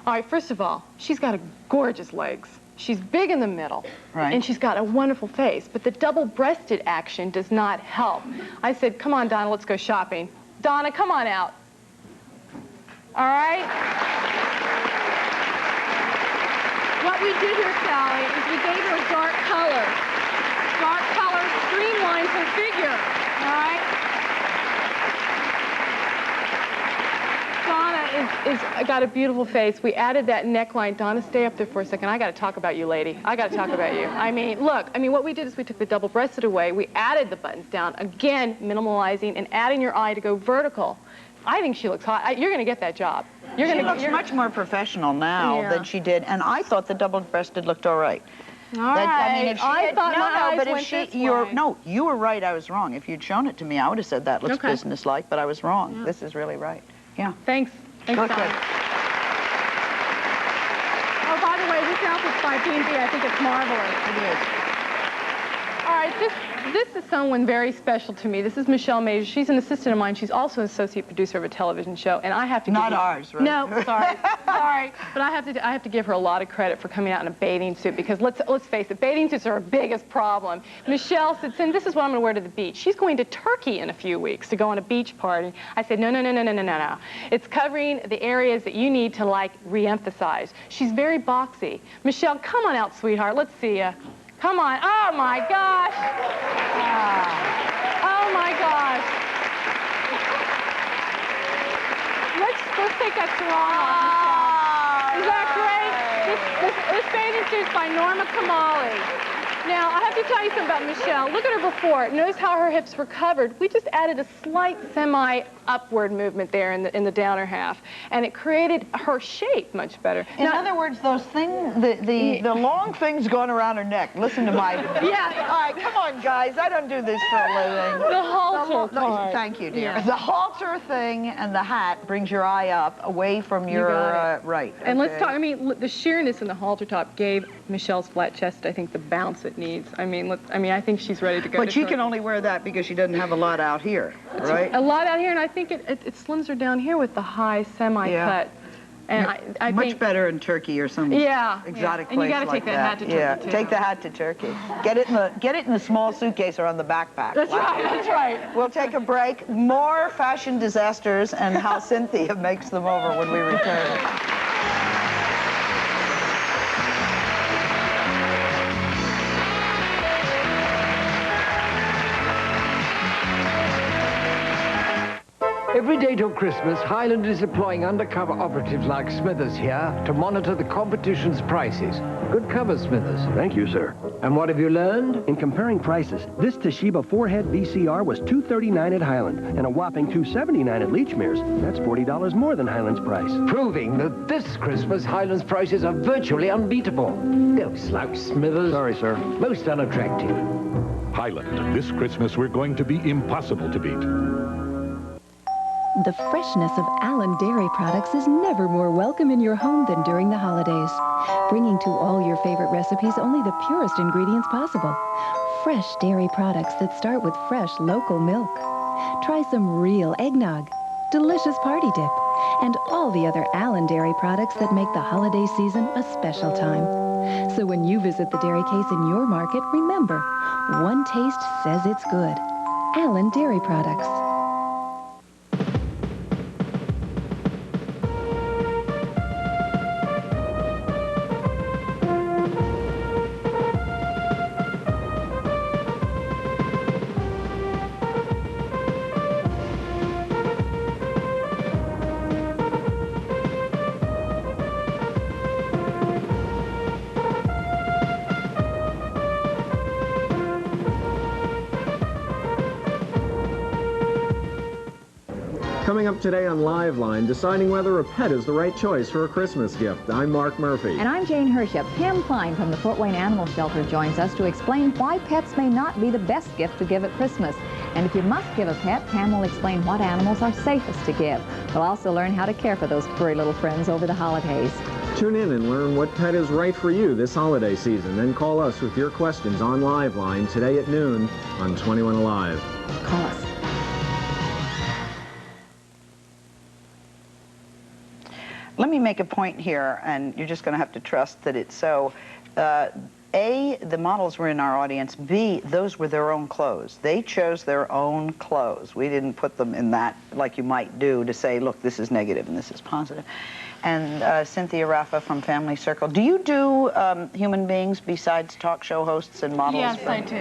All right, first of all, she's got gorgeous legs. She's big in the middle, right. And she's got a wonderful face, but the double-breasted action does not help. I said, come on, Donna, let's go shopping. Donna, come on out. All right? What we did here, Sally, is we gave her a dark color. Dark color streamlines her figure, all right? Donna is got a beautiful face. We added that neckline. Donna, stay up there for a second. I got to talk about you, lady. I got to talk about you. I mean, look, what we did is we took the double-breasted away. We added the buttons down, again, minimalizing and adding your eye to go vertical. I think she looks hot. You're going to get that job. She looks much more professional now than she did, and I thought the double-breasted looked all right. All right. If she had, thought my eyes but if went she, this way. no, you were right. I was wrong. If you'd shown it to me, I would have said that looks businesslike, but I was wrong. Yeah. This is really right. Yeah. Thanks. Thanks, Okay. Donna. Oh, by the way, this outfit's by B&B. I think it's marvelous. It is. All right, this is someone very special to me. This is Michelle Major. She's an assistant of mine. She's also an associate producer of a television show, and I have to Not ours, right? No, sorry, sorry, but I have to give her a lot of credit for coming out in a bathing suit, because let's face it, bathing suits are our biggest problem. Michelle said, Sin, this is what I'm going to wear to the beach. She's going to Turkey in a few weeks to go on a beach party. I said, no. It's covering the areas that you need to re-emphasize. She's very boxy. Michelle, come on out, sweetheart. Let's see ya. Come on. Oh, my gosh. Oh, my gosh. Let's take that sarong off. Is that great? This bathing suit's by Norma Kamali. Now, I have to tell you something about Michelle. Look at her before. Notice how her hips were covered. We just added a slight semi-upward movement there in the downer half, and it created her shape much better. In other words, those things, the long things going around her neck. Listen to my... Yeah. All right, come on, guys. I don't do this for a living. The halter part. Thank you, dear. Yeah. The halter thing and the hat brings your eye up away from your right. And let's talk, the sheerness in the halter top gave Michelle's flat chest, I think, the bounce it needs. I think she's ready to go. But she can only wear that because she doesn't have a lot out here, right? A lot out here, and I think it slims her down here with the high semi-cut. And I much think better in Turkey or some exotic place. And you got to take that hat to Turkey. Yeah, too. take the hat to Turkey. Get it in the small suitcase or on the backpack. That's right. That's right. We'll take a break. More fashion disasters and how Cynthia makes them over when we return. Every day till Christmas, Highland is deploying undercover operatives like Smithers here to monitor the competition's prices. Good cover, Smithers. Thank you, sir. And what have you learned? In comparing prices, this Toshiba 4-head VCR was $239 at Highland and a whopping $279 at Leachmere's. That's $40 more than Highland's price. Proving that this Christmas, Highland's prices are virtually unbeatable. Don't slouch, Smithers. Sorry, sir. Most unattractive. Highland, this Christmas we're going to be impossible to beat. The freshness of Allen Dairy products is never more welcome in your home than during the holidays. Bringing to all your favorite recipes only the purest ingredients possible. Fresh dairy products that start with fresh local milk. Try some real eggnog, delicious party dip, and all the other Allen Dairy products that make the holiday season a special time. So when you visit the dairy case in your market, remember, one taste says it's good. Allen Dairy Products. Coming up today on Live Line, deciding whether a pet is the right choice for a Christmas gift. I'm Mark Murphy. And I'm Jane Hershup. Pam Klein from the Fort Wayne Animal Shelter joins us to explain why pets may not be the best gift to give at Christmas. And if you must give a pet, Pam will explain what animals are safest to give. We'll also learn how to care for those furry little friends over the holidays. Tune in and learn what pet is right for you this holiday season. Then call us with your questions on Live Line today at noon on 21 Alive. Call us. Let me make a point here, and you're just going to have to trust that it's so. A, the models were in our audience. B, those were their own clothes. They chose their own clothes. We didn't put them in that like you might do to say, look, this is negative and this is positive. And Cynthia Raffa from Family Circle. Do you do human beings besides talk show hosts and models? Yes, I do.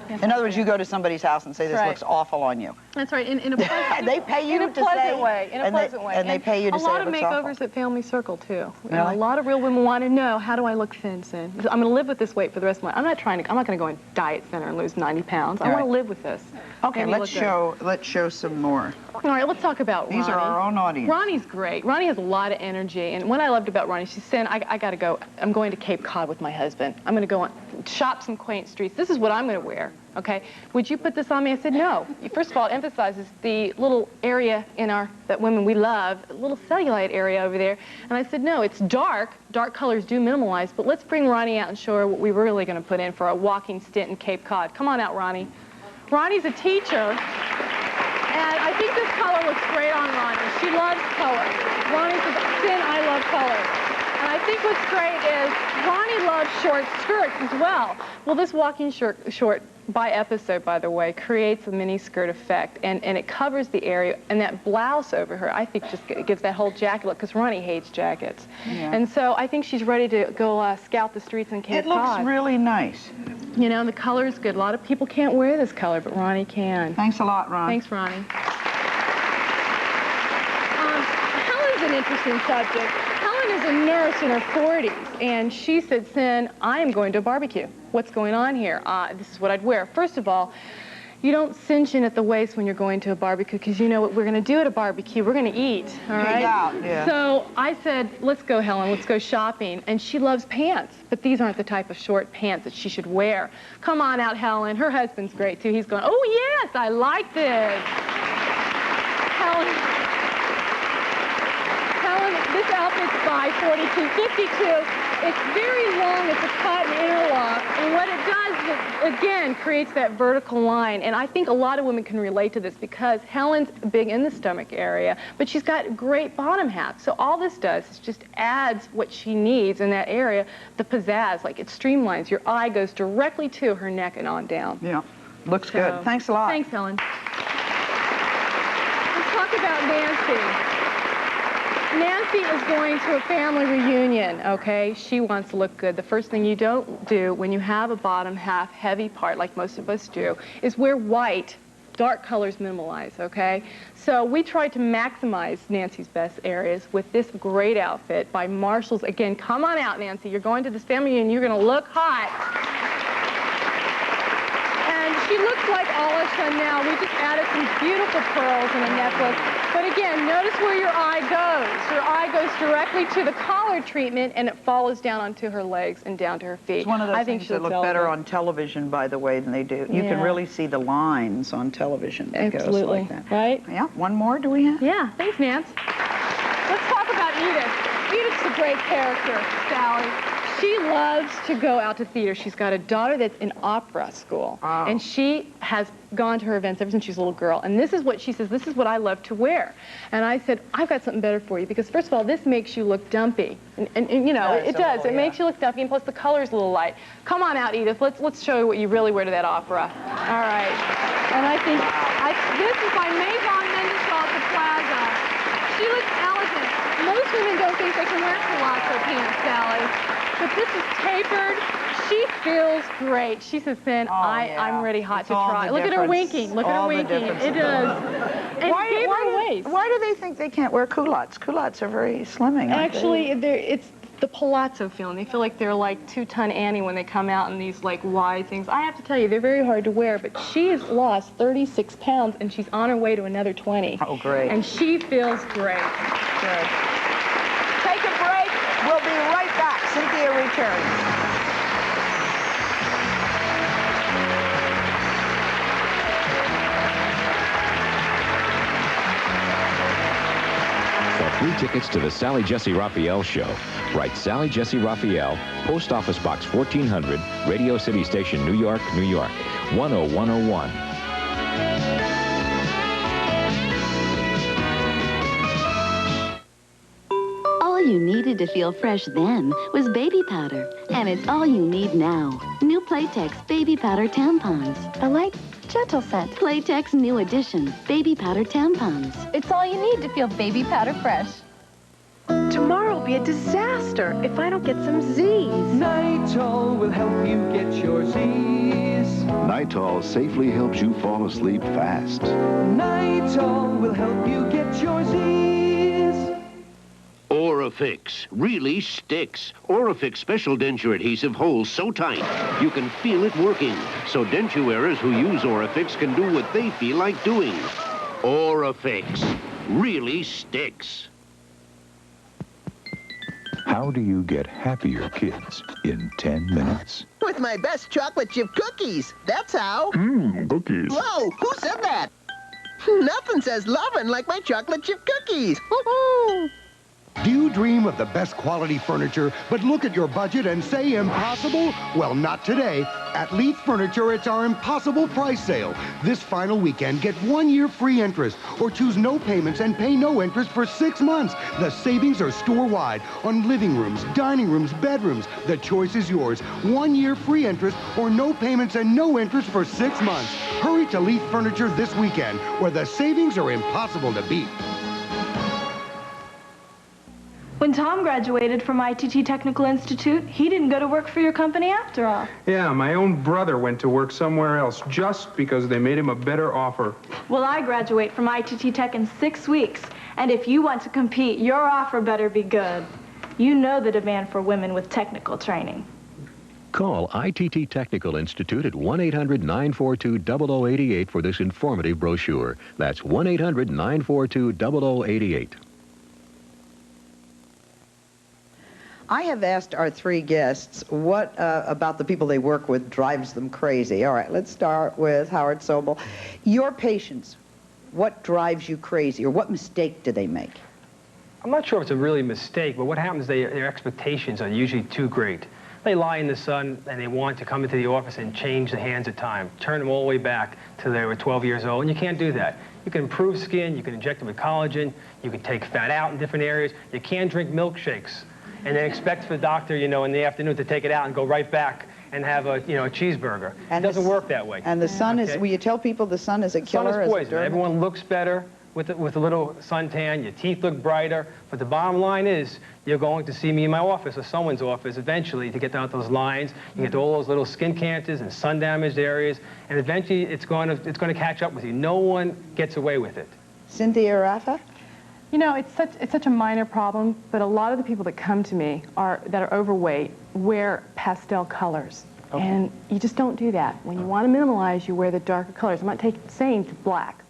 Yes, in other words, you go to somebody's house and say, this looks awful on you. That's right. In a pleasant, they pay you in a to pleasant say, way. In a pleasant way. And they pay you to say it looks awful. A lot of makeovers at Family Circle, too. Really? A lot of real women want to know, how do I look thin? I'm going to live with this weight for the rest of my life. I'm not going to go in Diet Center and lose 90 pounds. I want to live with this. Okay, let's show some more. All right, let's talk about Ronnie. These are our own audience. Ronnie's great. Ronnie has a lot of energy, and what I loved about Ronnie, she said, I got to go. I'm going to Cape Cod with my husband. I'm going to go shop some quaint streets. This is what I'm going to wear, okay? Would you put this on me? I said, no. First of all, it emphasizes the little area that women we love, a little cellulite area over there. And I said, no, it's dark. Dark colors do minimalize, but let's bring Ronnie out and show her what we're really going to put in for a walking stint in Cape Cod. Come on out, Ronnie. Ronnie's a teacher, and I think this color looks great on Ronnie. She loves color. Ronnie says, Sin, I love color. And I think what's great is Ronnie loves short skirts as well. Well, this walking short by episode, by the way, creates a mini skirt effect, and it covers the area, and that blouse over her, I think, just gives that whole jacket look, because Ronnie hates jackets. Yeah. And so I think she's ready to go scout the streets in Cape Cod. It looks really nice. You know, the color is good. A lot of people can't wear this color, but Ronnie can. Thanks a lot, Ron. Thanks, Ronnie. Helen's an interesting subject. Helen is a nurse in her 40s, and she said, Sin, I am going to a barbecue. What's going on here? This is what I'd wear. First of all, you don't cinch in at the waist when you're going to a barbecue, because you know what we're going to do at a barbecue. We're going to eat, all right? Yeah. So I said, let's go, Helen. Let's go shopping. And she loves pants, but these aren't the type of short pants that she should wear. Come on out, Helen. Her husband's great, too. He's going, oh, yes, I like this. Helen, this outfit's by 4252. It's very long. It's a cotton interlock. And what it does is, again, creates that vertical line. And I think a lot of women can relate to this, because Helen's big in the stomach area, but she's got great bottom half. So all this does is just adds what she needs in that area, the pizzazz. Like, it streamlines. Your eye goes directly to her neck and on down. Yeah. Looks good. Thanks a lot. Thanks, Helen. Let's talk about Nancy. Nancy is going to a family reunion, okay? She wants to look good. The first thing you don't do when you have a bottom half heavy part, like most of us do, is wear white. Dark colors minimalize, okay? So we tried to maximize Nancy's best areas with this great outfit by Marshalls. Again, come on out, Nancy. You're going to this family reunion. You're going to look hot. And she looks like Ala Chanel. We just added some beautiful pearls and a necklace. But again, notice where your eye goes. Your eye goes directly to the collar treatment, and it follows down onto her legs and down to her feet. It's one of those things that look better on television, by the way, than they do. You can really see the lines on television that goes like that. Right? Yeah. One more, do we have? Yeah. Thanks, Nance. Let's talk about Edith. Edith's a great character, Sally. She loves to go out to theater. She's got a daughter that's in opera school, and she has gone to her events ever since she was a little girl. And this is what she says, this is what I love to wear. And I said, I've got something better for you, because first of all, this makes you look dumpy. And you know, it does. It makes you look dumpy, and plus the color's a little light. Come on out, Edith. Let's show you what you really wear to that opera. All right. And I think, this is by Maison Mendelssohn at the Plaza. She looks elegant. Most women don't think they can wear palazzo pants, Sally. But this is tapered. She feels great. She says, Sin, I'm ready hot to try. Look at her winking. Look at her winking. It does. And why do they think they can't wear culottes? Culottes are very slimming, aren't Actually, it's the palazzo feeling. They feel like they're like 2-ton Annie when they come out in these like wide things. I have to tell you, they're very hard to wear, but she has lost 36 pounds and she's on her way to another 20. Oh, great. And she feels great. Good. Take a break. We'll be right back. Cynthia returns. For free tickets to the Sally Jesse Raphael Show, write Sally Jesse Raphael, Post Office Box 1400, Radio City Station, New York, New York, 10101. All you needed to feel fresh then was baby powder, and it's all you need now. New Playtex Baby Powder Tampons. I like gentle scent. Playtex New Edition Baby Powder Tampons. It's all you need to feel baby powder fresh. Tomorrow will be a disaster if I don't get some Z's. Nitol will help you get your Z's. Nitol safely helps you fall asleep fast. Nitol will help you get your Z's. Orifix really sticks. Orifix special denture adhesive holds so tight you can feel it working. So denture wearers who use Orifix can do what they feel like doing. Orifix really sticks. How do you get happier kids in 10 minutes? With my best chocolate chip cookies. That's how. Cookies. Whoa, who said that? Nothing says lovin' like my chocolate chip cookies. Woo-hoo! Do you dream of the best quality furniture, but look at your budget and say impossible? Well, not today. At Leith Furniture, it's our impossible price sale. This final weekend, get 1 year free interest, or choose no payments and pay no interest for 6 months. The savings are store-wide on living rooms, dining rooms, bedrooms. The choice is yours. 1 year free interest, or no payments and no interest for 6 months. Hurry to Leith Furniture this weekend, where the savings are impossible to beat. When Tom graduated from ITT Technical Institute, he didn't go to work for your company after all. Yeah, my own brother went to work somewhere else just because they made him a better offer. Well, I graduate from ITT Tech in 6 weeks, and if you want to compete, your offer better be good. You know the demand for women with technical training. Call ITT Technical Institute at 1-800-942-0088 for this informative brochure. That's 1-800-942-0088. I have asked our three guests what about the people they work with drives them crazy. All right, let's start with Howard Sobel. Your patients, what drives you crazy, or what mistake do they make? I'm not sure if it's a really mistake, but what happens, their expectations are usually too great. They lie in the sun and they want to come into the office and change the hands of time, turn them all the way back to they were 12 years old, and you can't do that. You can improve skin, you can inject them with collagen, you can take fat out in different areas. You can't drink milkshakes and then expect for the doctor, you know, in the afternoon to take it out and go right back and have a, you know, a cheeseburger. And it doesn't work that way. And the sun is, will you tell people the sun is a killer? Sun is poison. Everyone looks better with a little suntan. Your teeth look brighter. But the bottom line is, you're going to see me in my office or someone's office eventually to get out those lines. You get to all those little skin cancers and sun-damaged areas, and eventually it's going to catch up with you. No one gets away with it. Cynthia Rafa? You know, it's such a minor problem, but a lot of the people that come to me that are overweight wear pastel colors. Okay. And you just don't do that. When you want to minimalize, you wear the darker colors. I'm not saying black.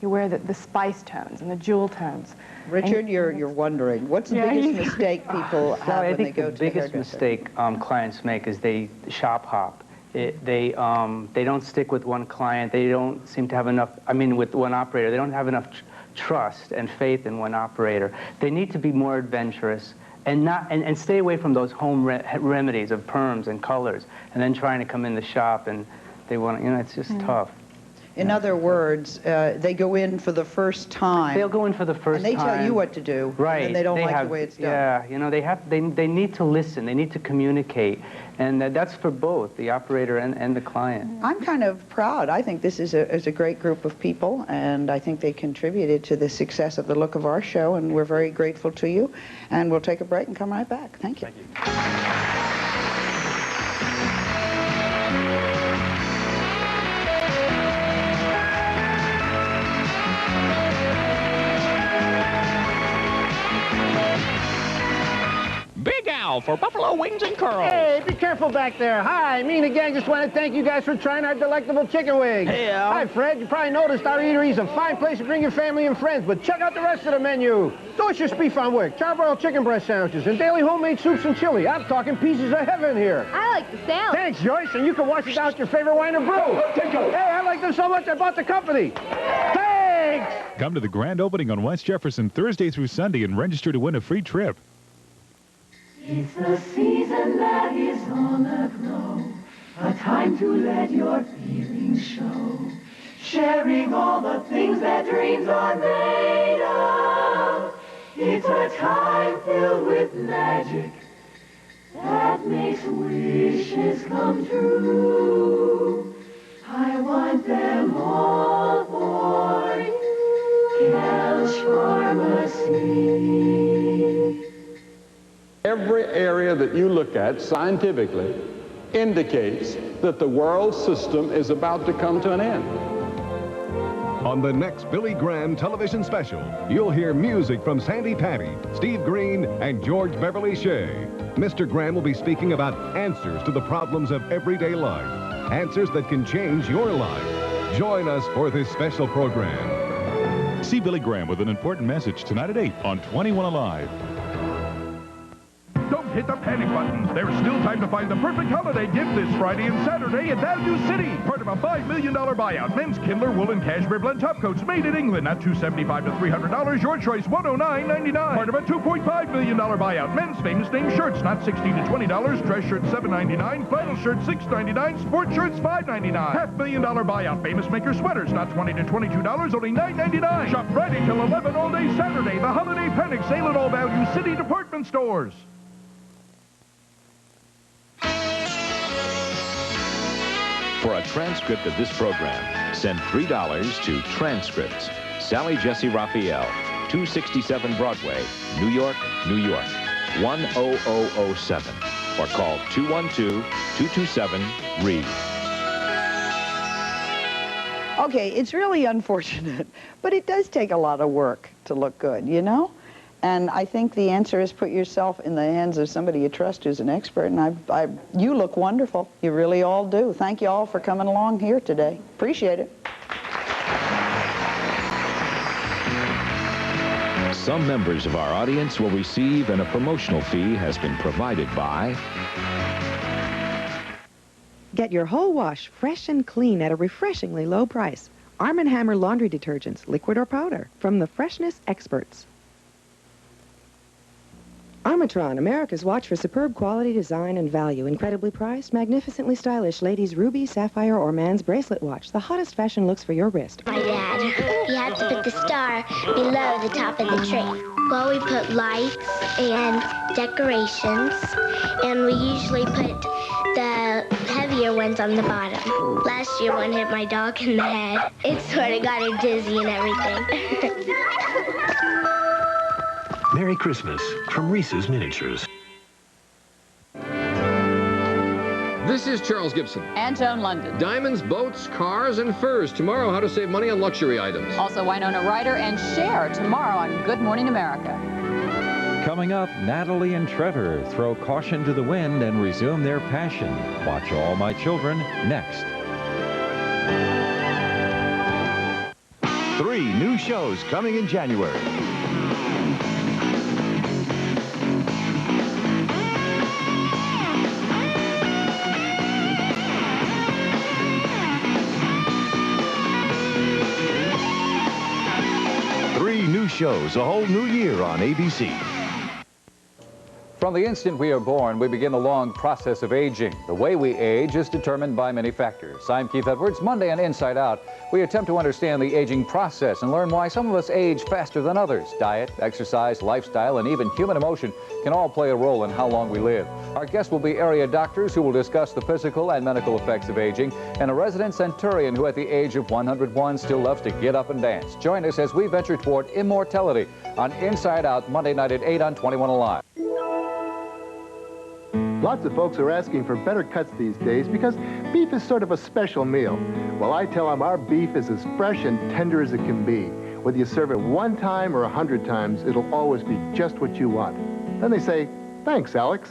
You wear the spice tones and the jewel tones. Richard, you're wondering, what's the biggest mistake people have when they go to the hairdresser? I think the biggest mistake clients make is they shop hop. They don't stick with one client. They don't seem to have enough, with one operator, they don't have enough trust and faith in one operator. They need to be more adventurous and stay away from those home remedies of perms and colors, and then trying to come in the shop and they want to, you know, it's just tough. In other words, they go in for the first time. They'll go in for the first time. And they tell you what to do. Right. And they don't like the way it's done. Yeah, you know, they need to listen. They need to communicate. And that's for both, the operator and the client. I'm kind of proud. I think this is a great group of people, and I think they contributed to the success of the look of our show, and we're very grateful to you. And we'll take a break and come right back. Thank you. Thank you. now for Buffalo Wings and Curls. Hey, be careful back there. Hi, me and the gang just want to thank you guys for trying our delectable chicken wings. Hey, Al. Hi, Fred. You probably noticed our eatery is a fine place to bring your family and friends, but check out the rest of the menu. Delicious beef on wick, charbroiled chicken breast sandwiches, and daily homemade soups and chili. I'm talking pieces of heaven here. I like the salad. Thanks, Joyce, and you can wash it down with your favorite wine or brew. Hey, I like them so much I bought the company. Thanks! Come to the grand opening on West Jefferson Thursday through Sunday and register to win a free trip. It's the season that is on the glow, a time to let your feelings show, sharing all the things that dreams are made of. It's a time filled with magic that makes wishes come true. I want them all for you, Kelch Pharmacy. Every area that you look at scientifically indicates that the world system is about to come to an end. On the next Billy Graham television special, you'll hear music from Sandy Patty, Steve Green, and George Beverly Shea. Mr. Graham will be speaking about answers to the problems of everyday life, answers that can change your life. Join us for this special program. See Billy Graham with an important message tonight at 8 on 21 Alive. Don't hit the panic button. There's still time to find the perfect holiday gift this Friday and Saturday at Value City. Part of a $5 million buyout. Men's Kindler woolen cashmere blend top coats made in England. Not $275 to $300. Your choice, $109.99. Part of a $2.5 million buyout. Men's famous name shirts. Not $16 to $20. Dress shirts, $7.99. Flannel shirts, $6.99. Sport shirts, $5.99. $500,000 buyout. Famous maker sweaters. Not $20 to $22. Only $9.99. Shop Friday till 11 all day Saturday. The holiday panic sale at all Value City department stores. For a transcript of this program, send $3 to Transcripts, Sally Jesse Raphael, 267 Broadway, New York, New York, 10007. Or call 212-227-READ. Okay, it's really unfortunate, but it does take a lot of work to look good, you know? And I think the answer is put yourself in the hands of somebody you trust who's an expert. And you look wonderful. You really all do. Thank you all for coming along here today. Appreciate it. Some members of our audience will receive, and a promotional fee has been provided by... Get your whole wash fresh and clean at a refreshingly low price. Arm & Hammer laundry detergents, liquid or powder, from the freshness experts. Armatron, America's watch for superb quality, design, and value. Incredibly priced, magnificently stylish ladies' ruby, sapphire, or man's bracelet watch. The hottest fashion looks for your wrist. My dad, you have to put the star below the top of the tree. Well, we put lights and decorations, and we usually put the heavier ones on the bottom. Last year, one hit my dog in the head. It sort of got her dizzy and everything. Merry Christmas from Reese's Miniatures. This is Charles Gibson. And Joan London. Diamonds, boats, cars, and furs. Tomorrow, how to save money on luxury items. Also, Winona Ryder and Cher tomorrow on Good Morning America. Coming up, Natalie and Trevor throw caution to the wind and resume their passion. Watch All My Children next. 3 new shows coming in January. New shows, a whole new year on ABC. From the instant we are born, we begin a long process of aging. The way we age is determined by many factors. I'm Keith Edwards. Monday on Inside Out, we attempt to understand the aging process and learn why some of us age faster than others. Diet, exercise, lifestyle, and even human emotion can all play a role in how long we live. Our guests will be area doctors who will discuss the physical and mental effects of aging, and a resident centurion who at the age of 101 still loves to get up and dance. Join us as we venture toward immortality on Inside Out, Monday night at 8 on 21 Alive. Lots of folks are asking for better cuts these days because beef is sort of a special meal. Well, I tell them our beef is as fresh and tender as it can be. Whether you serve it 1 time or 100 times, it'll always be just what you want. Then they say, Thanks, Alex.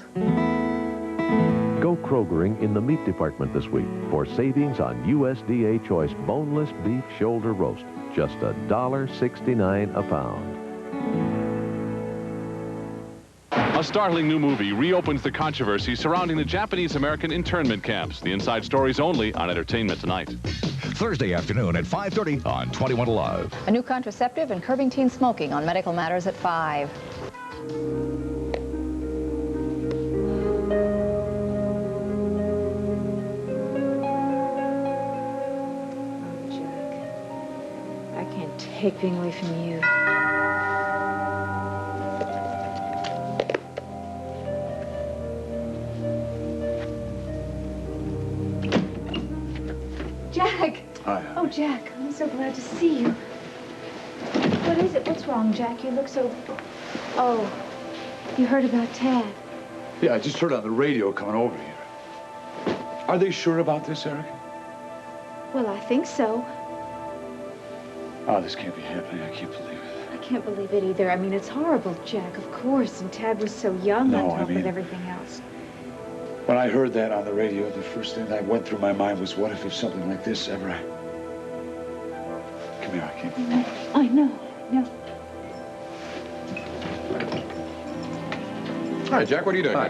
Go Krogering in the meat department this week for savings on USDA Choice boneless beef shoulder roast. Just $1.69 a pound. A startling new movie reopens the controversy surrounding the Japanese-American internment camps. The inside stories only on Entertainment Tonight. Thursday afternoon at 5:30 on 21 Alive. A new contraceptive and curbing teen smoking on Medical Matters at 5. I can't take being away from you. Jack! Hi. Oh, Jack, I'm so glad to see you. What is it? What's wrong, Jack? You look so... Oh, you heard about Tad. Yeah, I just heard on the radio coming over here. Are they sure about this, Eric? Well, I think so. Oh, this can't be happening. I can't believe it. I can't believe it either. I mean, it's horrible, Jack, of course. And Tad was so young No, on top I mean- of everything else. When I heard that on the radio, the first thing that went through my mind was, what if something like this ever... Come here, I can't... I know. Hi, Jack, what are you doing? Hi.